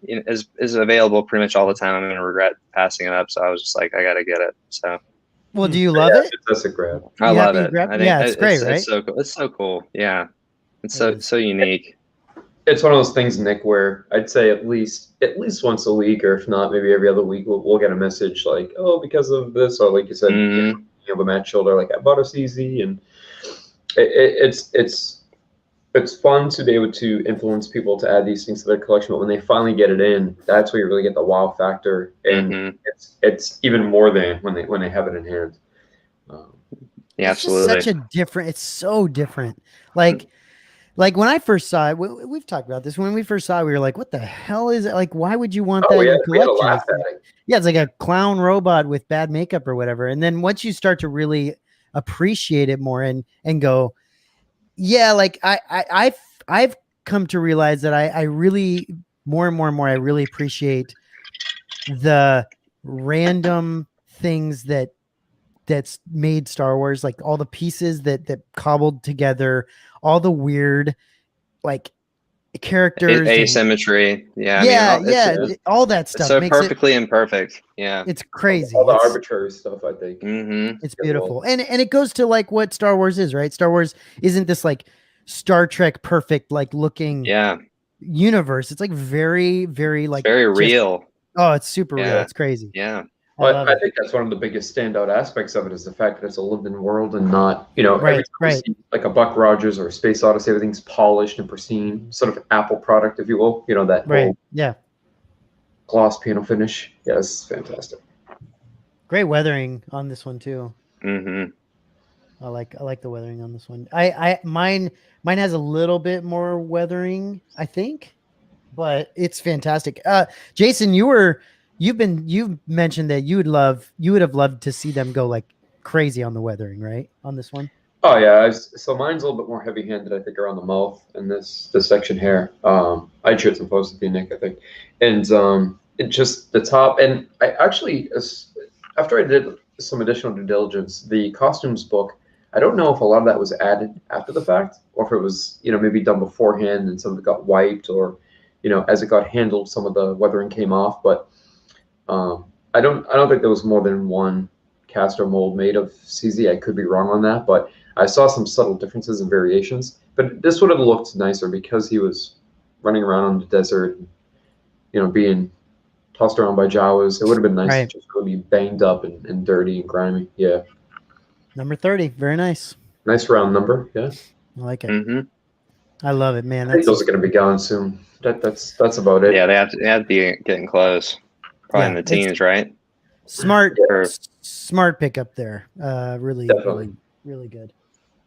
is available pretty much all the time, I'm going to regret passing it up. So I was just like, I got to get it. So. Well, do you love it? That's a grab. I love it. I think it's great, right? It's so cool. It's so cool. Yeah. It's so unique. It's one of those things, Nick, where I'd say at least once a week, or if not, maybe every other week, we'll get a message like, oh, because of this, or like you said, you have a Matt shoulder, like, I bought a CZ, and it's fun to be able to influence people to add these things to their collection. But when they finally get it in, that's where you really get the wow factor, and it's even more than when they have it in hand. Yeah, absolutely. It's so different. Like when I first saw it, we've talked about this. When we first saw it, we were like, what the hell is it? Like, why would you want that in your collection? It's like a clown robot with bad makeup or whatever. And then once you start to really appreciate it more and go, yeah, like I've come to realize that I really more and more I really appreciate the random things that that's made Star Wars, like all the pieces that cobbled together, all the weird like characters, and- Asymmetry. Yeah. yeah, I mean, all that it's stuff so makes perfectly imperfect. Yeah. it's crazy. All the It's- arbitrary stuff, I think. Mm-hmm. It's beautiful. And it goes to like what Star Wars is, right? Star Wars isn't this like Star Trek perfect like looking Yeah. universe. It's like very, very like It's very just- real. oh, it's super real. Yeah. It's crazy. Yeah. I love I it. think that's one of the biggest standout aspects of it is the fact that it's a lived-in world and not, you know, Right, every time you right. see, like a Buck Rogers or a Space Odyssey, everything's polished and pristine, sort of Apple product, if you will. You know, that Right. whole Yeah. gloss panel finish. Yeah, it's fantastic. Great weathering on this one too. Mm-hmm. I like the weathering on this one. Mine has a little bit more weathering, I think, but it's fantastic. Jason, you've mentioned that you would have loved to see them go like crazy on the weathering, right? On this one. Oh yeah, so mine's a little bit more heavy-handed, I think, around the mouth and this section here. I shared some posts with you, Nick, I think, and it just the top. And I actually, after I did some additional due diligence, the costumes book, I don't know if a lot of that was added after the fact, or if it was, you know, maybe done beforehand and some of it got wiped, or, you know, as it got handled, some of the weathering came off. But I don't think there was more than one cast or mold made of CZ. I could be wrong on that, but I saw some subtle differences and variations. But this would have looked nicer because he was running around on the desert, and, you know, being tossed around by Jawas. It would have been nice Right. to just really be banged up and dirty and grimy. Yeah, Number 30. Very nice. nice round number. Yeah, I like it. Mm-hmm. I love it, man. I think That's those are going to be gone soon. That's about it. Yeah, they have to be getting close. Probably in Yeah, the teens, right? smart Or- smart pickup there. Really, Definitely. really good.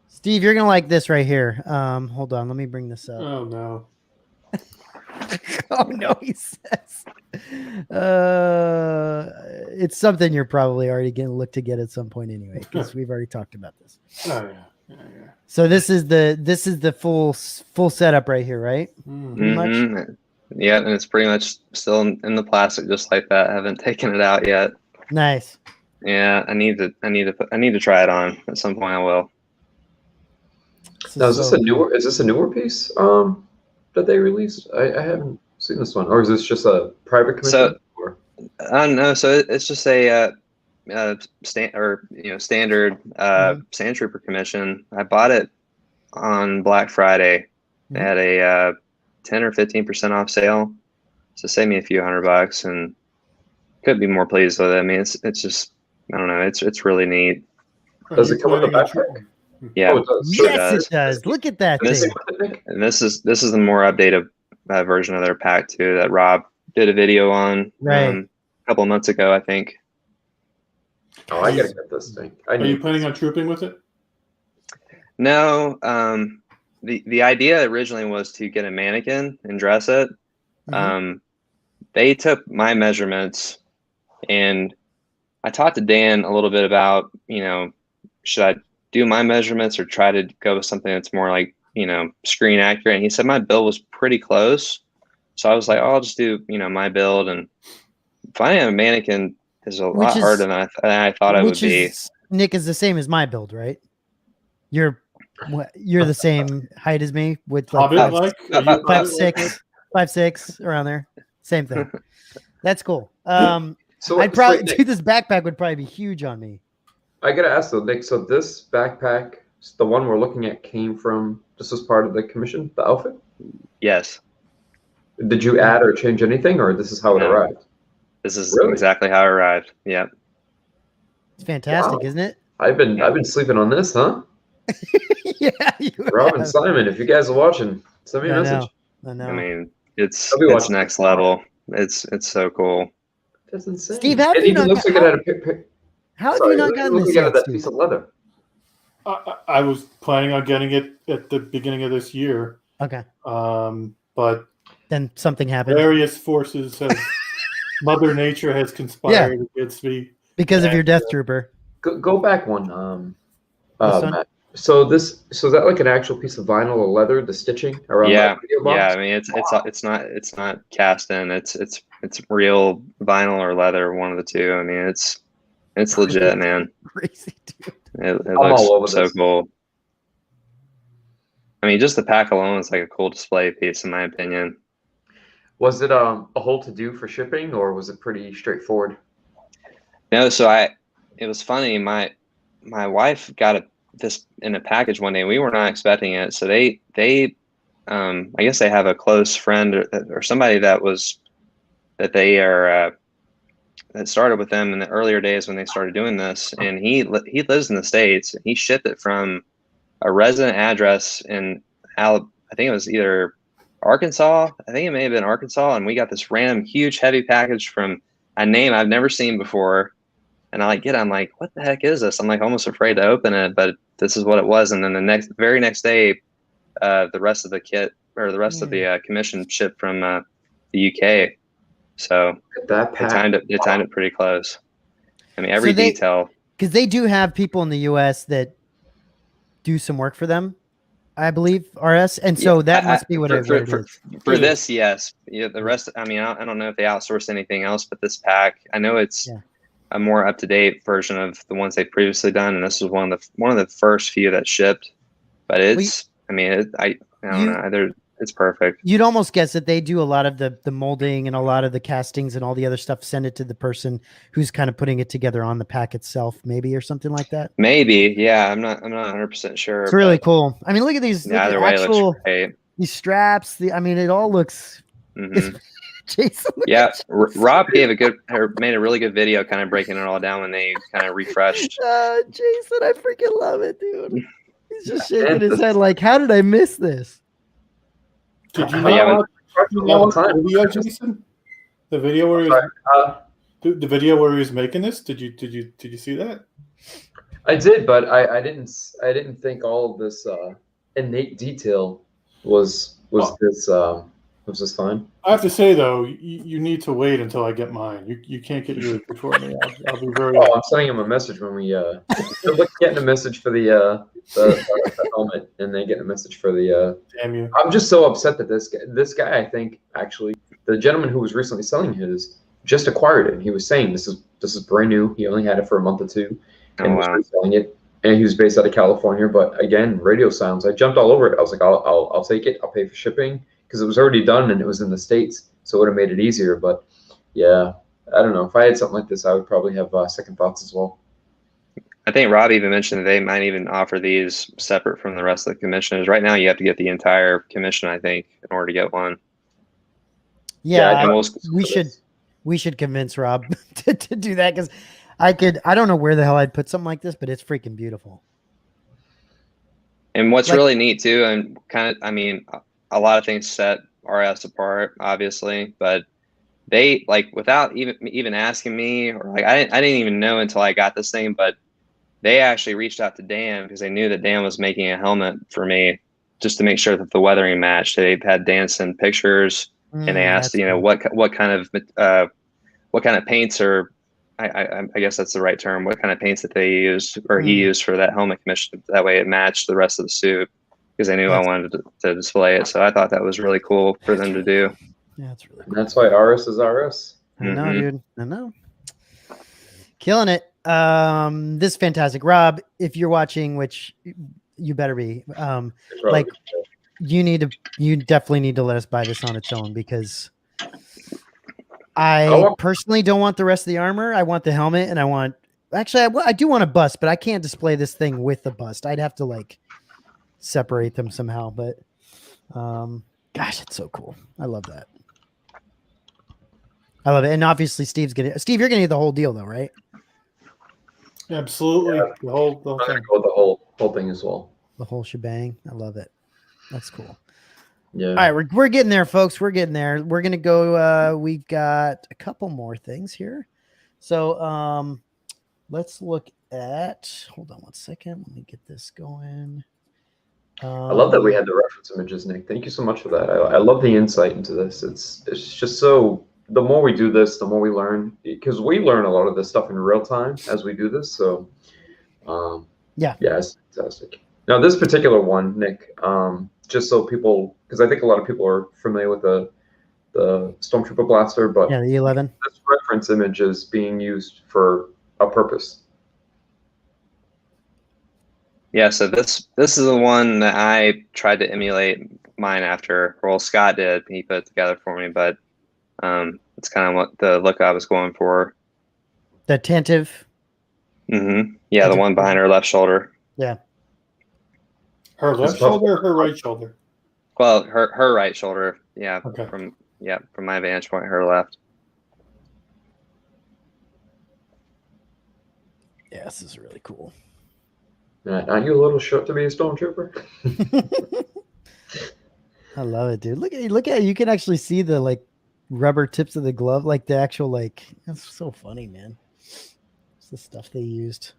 Steve, you're gonna like this right here. Hold on, let me bring this up. Oh no. Oh no, he says. It's something you're probably already gonna look to get at some point anyway, because we've already talked about this. Oh yeah. So this is the full setup right here, right? Pretty much. Mhm. Yeah, and it's pretty much still in the plastic, just like that. I haven't taken it out yet. Nice. Yeah, I need to try it on at some point. I will. Now, is this a newer piece that they released? I haven't seen this one, or is this just a private commission? Or- No, so it's just a standard Sand Trooper commission. I bought it on Black Friday at a 10 or 15% off sale, so save me a few $100, and could be more pleased with it. I mean, it's just, I don't know, it's really neat. Does it come with a backpack? Yeah, Oh, it does. Sure Yes, does. it does. Look at that This- thing. and this is the more updated version of their pack too that Rob did a video on Right. a couple of months ago, I think. Oh, I gotta get this thing. I Are you need. planning on trooping with it? No, the idea originally was to get a mannequin and dress it. Mhm. They took my measurements, and I talked to Dan a little bit about, you know, should I do my measurements or try to go with something that's more like, you know, screen accurate. And he said my build was pretty close, so I was like, oh, I'll just do, you know, my build. And finding a mannequin is a Which lot is- harder than I thought it would Which be. is, Nick, is the same as my build, right? You're the same height as me with like Hobbit like? Are you about Hobbit-like? 5'6", around there. Same thing. That's cool. So I'd probably wait, Nick, dude, this backpack would probably be huge on me. I gotta ask though, Nick. So this backpack, the one we're looking at, came from. This was part of the commission, the outfit. Yes, Did you add or change anything, or this is how it No. arrived? this is Really? exactly how it arrived. Yep. It's fantastic, Wow. isn't it? I've been sleeping on this, huh? Yeah, you Rob and have. Simon, if you guys are watching, send me a I message. know. I know. I mean, it's I'll be watching next it. level. It's so cool. That's insane. Steve, how have it you even not looks got- like it had a pic. How have Sorry, you not it gotten looks this like it had yet, that Steve? piece of leather. I was planning on getting it at the beginning of this year, Okay, but then something happened various forces have, Mother Nature has conspired against me. because of your Death Trooper. Go back one, This one? Matt. So is that like an actual piece of vinyl or leather? The stitching around Yeah, that video box? yeah. I mean, it's not cast in. It's real vinyl or leather, one of the two. I mean, it's It's legit, man. Crazy, dude. It all looks over so this. cool. I mean, just the pack alone is like a cool display piece, in my opinion. Was it a whole to do for shipping, or was it pretty straightforward? No, it was funny. My wife got this in a package one day. We were not expecting it. So they I guess they have a close friend or somebody that started with them in the earlier days when they started doing this. And he lives in the States. He shipped it from a resident address in I think it was either Arkansas. I think it may have been Arkansas. And we got this random huge heavy package from a name I've never seen before. And I'm like, what the heck is this? I'm like almost afraid to open it, but this is what it was. And then the very next day, the rest of the kit or the rest of the commission shipped from the UK. So That they pack. timed it pretty close. I mean, every detail. Because they do have people in the U.S. that do some work for them, I believe, RS, and so that must be what it is. For this, yes. Yeah, the rest, I mean, I don't know if they outsourced anything else, but this pack, I know it's a more up-to-date version of the ones they've previously done, and this was one of the first few that shipped. But it's, I don't know, it's perfect. You'd almost guess that they do a lot of the molding and a lot of the castings and all the other stuff. Send it to the person who's kind of putting it together on the pack itself, maybe, or something like that. Maybe, yeah. I'm not 100% sure. It's really cool. I mean, look at these. Yeah, either way, it looks great. These straps. I mean, it all looks. Jason. Yeah, Rob made a really good video, kind of breaking it all down when they kind of refreshed. Jason, I freaking love it, dude. He's just shaking his head like, "How did I miss this?" Did you know the video, Jason? The video where he was, the video where he was making this? Did you see that? I did, but I didn't think all of this innate detail was this fine. I have to say though, you need to wait until I get mine. You can't get yours before me. I'll be very. Oh, I'm sending him a message when we getting a message for the helmet, and they get a message for the. Damn you! I'm just so upset that this guy, I think actually the gentleman who was recently selling his just acquired it. And he was saying this is brand new. He only had it for a month or two, and was reselling it. And he was based out of California, but again, radio sounds. I jumped all over it. I was like, I'll take it. I'll pay for shipping because it was already done and it was in the States, so it would have made it easier. But yeah, I don't know. If I had something like this, I would probably have second thoughts as well. I think Rob even mentioned that they might even offer these separate from the rest of the commissioners. Right now, you have to get the entire commission, I think, in order to get one. Yeah, we should convince Rob to do that because I don't know where the hell I'd put something like this, but it's freaking beautiful. And what's really neat too, and kind of, I mean, a lot of things set RS apart, obviously, but they without even asking me, or I didn't even know until I got this thing, but they actually reached out to Dan because they knew that Dan was making a helmet for me just to make sure that the weathering matched. They had Dan send pictures and they asked, what kind of paints or I guess that's the right term. What kind of paints that they used or he used for that helmet commission? That way it matched the rest of the suit because they knew I wanted to display it. So I thought that was really cool for them to do. Yeah, it's really cool. And that's why RS is RS. I know, dude. I know. Killing it. This is fantastic. Rob, if you're watching, which you better be, you definitely need to let us buy this on its own because I personally don't want the rest of the armor. I want the helmet and I do want a bust, but I can't display this thing with the bust. I'd have to separate them somehow, but gosh, it's so cool. I love that. I love it. And obviously Steve, you're going to get the whole deal though, right? Absolutely. Yeah. The whole I'm thing. gonna go with the whole thing as well. The whole shebang. I love it. That's cool. Yeah. All right, we're getting there, folks. We're getting there. We're gonna go. We've got a couple more things here. So let's look at. Hold on one second. Let me get this going. I love that we had the reference images, Nick. Thank you so much for that. I love the insight into this. It's just so. The more we do this, the more we learn, because we learn a lot of this stuff in real time as we do this. So, yeah, it's fantastic. Now, this particular one, Nick, just so people, because I think a lot of people are familiar with the Stormtrooper blaster, but yeah, the E11. this reference image is being used for on purpose. Yeah, so this is the one that I tried to emulate mine after. Well, Scott did. He put it together for me, but it's kind of what the look I was going for. The attentive. Yeah, the one behind her left shoulder. Yeah. Her left shoulder or her right shoulder? Well, her right shoulder. Yeah. Okay. From my vantage point, her left. Yeah, this is really cool. Aren't you a little short to be a stormtrooper? I love it, dude. Look at it. You can actually see the like rubber tips of the glove, like the actual like. That's so funny, man. It's the stuff they used.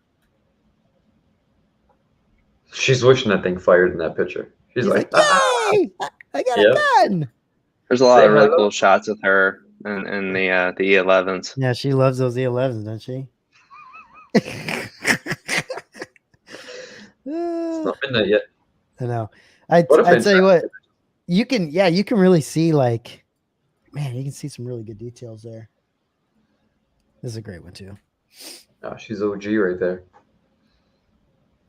She's wishing that thing fired in that picture. She's like, "Yay! I got a gun." There's a lot Say of really hello. cool shots with her and the E11s. Yeah, she loves those E11s, doesn't she? it's not midnight yet. I know. I'd What a tell you what, you can really see like, man, you can see some really good details there. This is a great one too. Oh, she's OG right there.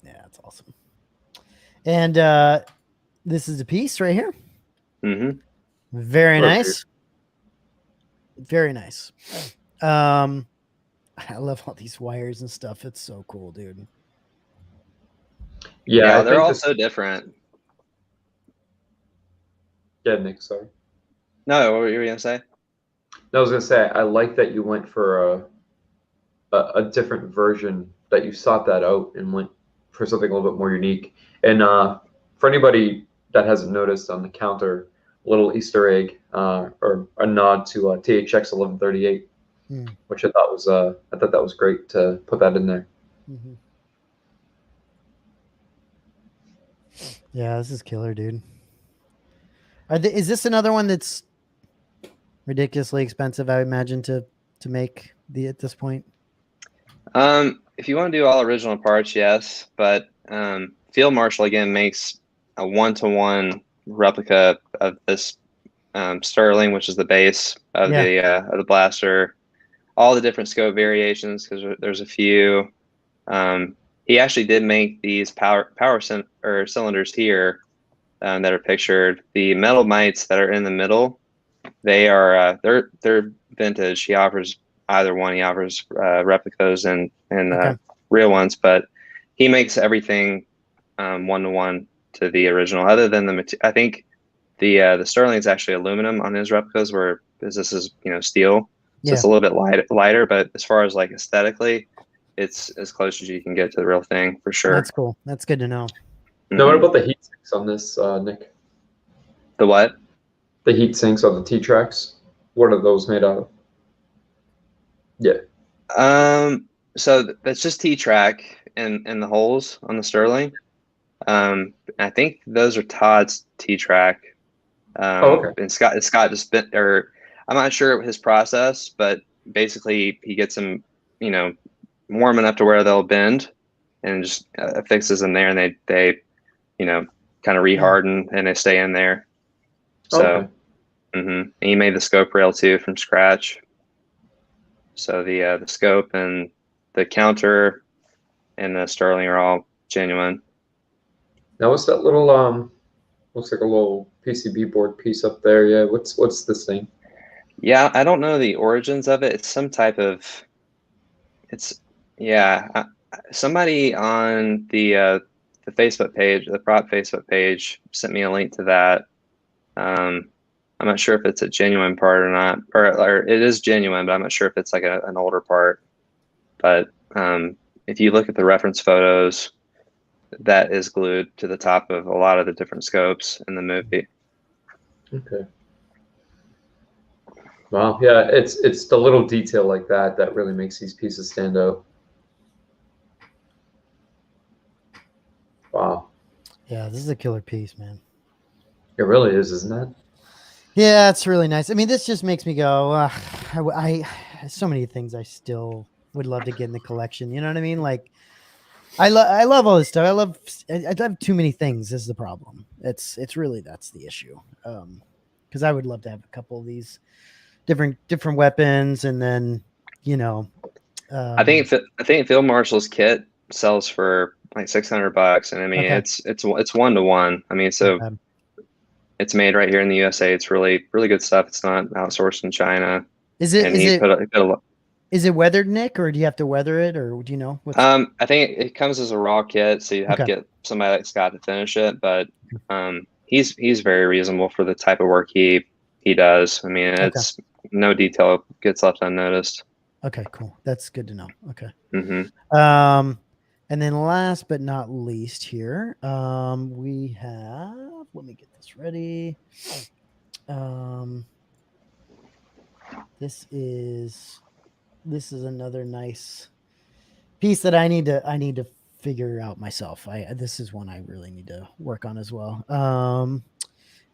Yeah, that's awesome. And this is a piece right here. Very Love nice. Very nice. I love all these wires and stuff. It's so cool, dude. Yeah, they're all so different. Yeah, Nick, sorry. No, what were you gonna say? No, I was gonna say I like that you went for a different version, that you sought that out and went for something a little bit more unique. And for anybody that hasn't noticed on the counter, a little Easter egg or a nod to THX 1138, which I thought that was great to put that in there. Yeah, this is killer, dude. Is this another one that's ridiculously expensive, I imagine, to make at this point? If you want to do all original parts, yes, but Field Marshal again makes a 1-to-1 replica of this Sterling, which is the base of the blaster. All the different scope variations, because there's a few. He actually did make these power cylinders here that are pictured. The metal mites that are in the middle, they're vintage. He offers either one. He offers replicas and real ones, but he makes everything 1-to-1 to the original. Other than I think the Sterling is actually aluminum on his replicas, whereas this is steel. So it's a little bit lighter, but as far as like aesthetically, it's as close as you can get to the real thing for sure. That's cool. That's good to know. Now, what about the heat sinks on this, Nick? The what? The heat sinks on the T-Tracks. What are those made out of? Yeah. So that's just T-Track and the holes on the Sterling. I think those are Todd's T-Track. Okay. And Scott just been, or I'm not sure his process, but basically he gets them, warm enough to where they'll bend, and just fixes them there, and they kind of reharden and they stay in there. So, And he made the scope rail too from scratch. So the scope and the counter and the Sterling are all genuine. Now, what's that little looks like a little PCB board piece up there? Yeah, what's this thing? Yeah, I don't know the origins of it. It's some type of, somebody on the Facebook page, the prop Facebook page, sent me a link to that. I'm not sure if it's a genuine part or not, or it is genuine, but I'm not sure if it's like an older part. But if you look at the reference photos, that is glued to the top of a lot of the different scopes in the movie. Okay. Wow. Yeah, it's the little detail like that really makes these pieces stand out. Wow. Yeah, this is a killer piece, man. It really is, isn't it? Yeah, it's really nice. I mean, this just makes me go, I so many things I still would love to get in the collection. You know what I mean? Like, I love all this stuff. I love too many things is the problem. It's really, that's the issue. Because I would love to have a couple of these different weapons, and then, I think Field Marshal's kit sells for like $600, and I mean Okay. it's 1-to-1. I mean, so Okay. it's made right here in the USA. It's really good stuff. It's not outsourced in China. Is it And is he it put a lot. is it weathered, Nick, or do you have to weather it, or do you know? I think it comes as a raw kit, so you have Okay. to get somebody like Scott to finish it. But he's very reasonable for the type of work he does. I mean, it's no detail gets left unnoticed. Okay, cool. That's good to know. Okay. Hmm. And then last but not least here, we have, let me get this ready. This is another nice piece that I need to figure out myself. This is one I really need to work on as well.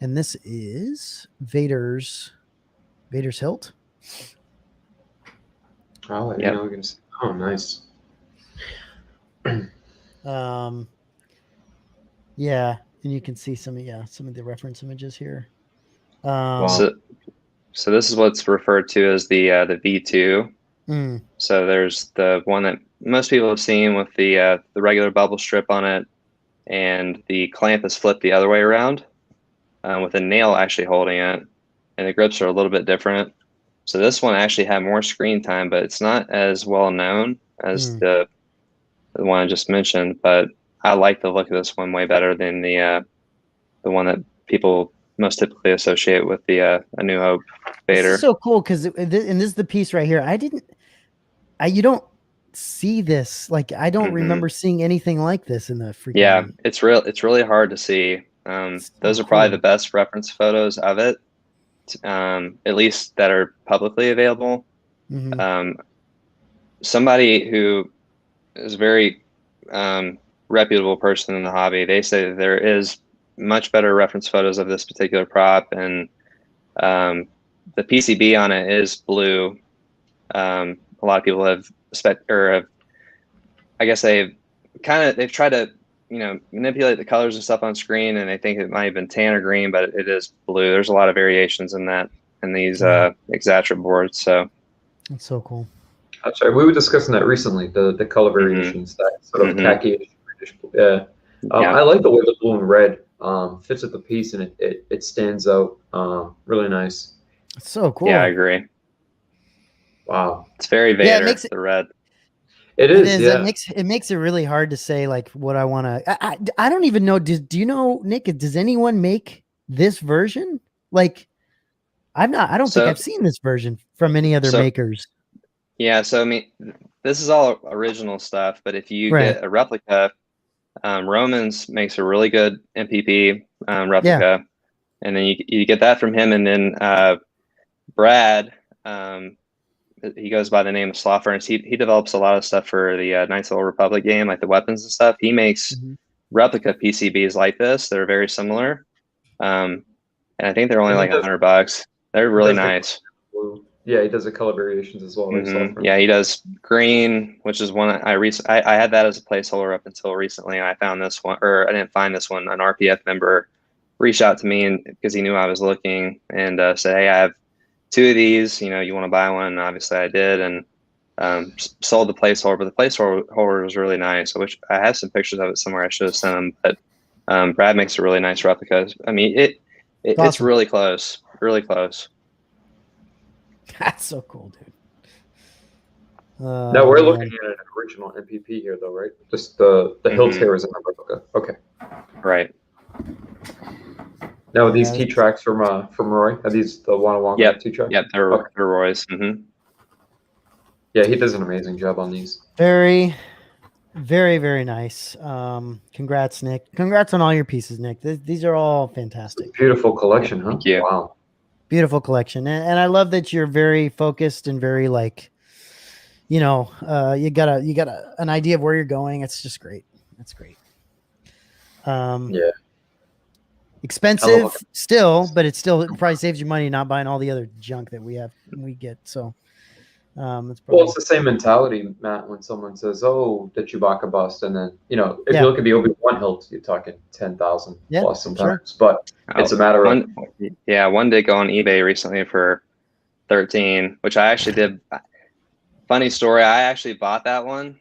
And this is Vader's hilt. Oh, I Yep. know. Oh, nice. Yeah, and you can see some of the reference images here. Wow. So this is what's referred to as the V2. So there's the one that most people have seen with the regular bubble strip on it, and the clamp is flipped the other way around, with a nail actually holding it, and the grips are a little bit different. So this one actually had more screen time, but it's not as well known as the one I just mentioned. But I like the look of this one way better than the one that people most typically associate with the A New Hope Vader. This is so cool because and this is the piece right here. You don't see this. Like, I don't remember seeing anything like this in the freaking. Yeah, it's really hard to see. Those are probably the best reference photos of it, at least that are publicly available. Somebody who is a very reputable person in the hobby, they say that there is much better reference photos of this particular prop, and the PCB on it is blue. A lot of people have I guess they've tried to manipulate the colors and stuff on screen, and I think it might have been tan or green, but it is blue. There's a lot of variations in these Exatra boards. So it's so cool. That's right. We were discussing that recently. The color variations, that sort of khaki. Yeah. I like the way the blue and red fits with the piece, and it stands out. Really nice. It's so cool. Yeah, I agree. Wow. It's very Vader, the red. It is. Yeah. It makes it really hard to say like what I want to. I don't even know. Do you know, Nick? Does anyone make this version? Like, I don't think I've seen this version from any other makers. Yeah. So I mean, this is all original stuff. But if you get a replica, Romans makes a really good MPP replica, and then you get that from him, and then Brad. He goes by the name of Slaw Furnace. He develops a lot of stuff for the Knights of the Old Republic game, like the weapons and stuff. He makes replica PCBs like this. They're very similar, and I think they're only like $100. They're really nice. Yeah, he does the color variations as well. Yeah, he does green, which is one I had that as a placeholder up until recently. I found this one, or I didn't find this one. An RPF member reached out to me because he knew I was looking, and said, "Hey, I have 2 of these, you want to buy one?" And obviously I did, and sold the placeholder, but the placeholder was really nice. I have some pictures of it somewhere. I should have sent them, but Brad makes a really nice replica. I mean, it's really close, really close. That's so cool, dude. Now we're looking at an original MPP here, though, right? Just the hilt here is a replica. Okay. Right. Now, are these T-tracks from Roy? Are these the one-on-one T-tracks? Yep, they're Roy's. Yeah, he does an amazing job on these. Very, very, very nice. Congrats, Nick. Congrats on all your pieces, Nick. These are all fantastic. Beautiful collection, huh? Thank you. Wow. Beautiful collection. And I love that you're very focused and very like, you got an idea of where you're going. It's just great. That's great. Yeah. Expensive still, but it probably saves you money not buying all the other junk that we get. So it's the same mentality, Matt, when someone says, "Oh, the Chewbacca bust," and then if you look at the Obi-Wan hilt, you're talking 10,000 plus sometimes. Sure. But it's a matter of one did go on eBay recently for 13, which I actually did. funny story. I actually bought that one.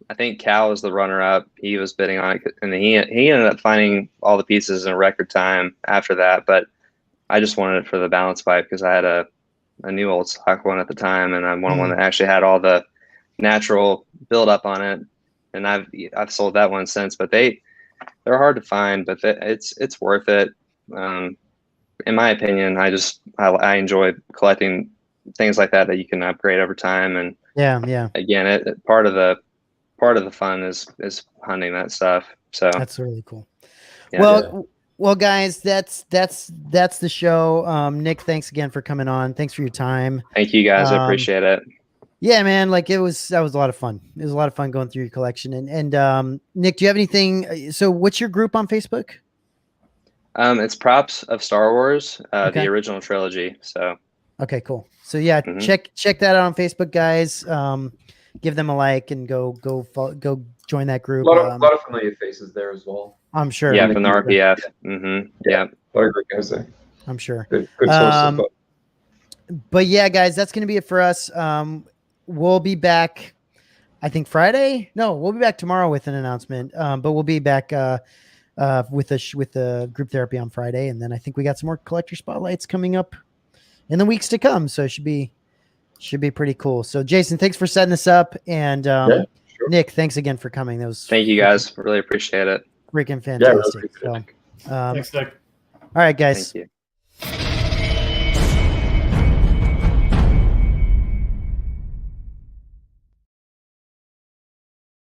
I think Cal was the runner-up. He was bidding on it, and he ended up finding all the pieces in a record time after that. But I just wanted it for the balance pipe because I had a new old stock one at the time, and I wanted one that actually had all the natural buildup on it. And I've sold that one since, but they're hard to find, but it's worth it. In my opinion, I enjoy collecting things like that you can upgrade over time. And Yeah. again, part of the fun is hunting that stuff. So That's really cool. yeah. Well, guys, that's the show. Nick, thanks again for coming on. Thanks for your time. Thank you guys. I appreciate it. Yeah, man. Like that was a lot of fun. It was a lot of fun going through your collection. And Nick, do you have anything? So what's your group on Facebook? It's Props of Star Wars, Okay. the original trilogy. So Okay, cool. So yeah, check that out on Facebook, guys. Give them a like and go join that group. A lot of familiar faces there as well. I'm sure. yeah, from the RPF. Yeah. A lot of great guys there. I'm sure. Good sources. But yeah, guys, that's going to be it for us. We'll be back, I think Friday. No, we'll be back tomorrow with an announcement. But we'll be back with the group therapy on Friday, and then I think we got some more collector spotlights coming up in the weeks to come. So it should be pretty cool. So Jason, thanks for setting this up, and Sure. Nick, thanks again for coming. That was Thank you guys. Really appreciate it. freaking Yeah, really fantastic. appreciate it. So, Thanks, Nick. all right, guys. Thank you.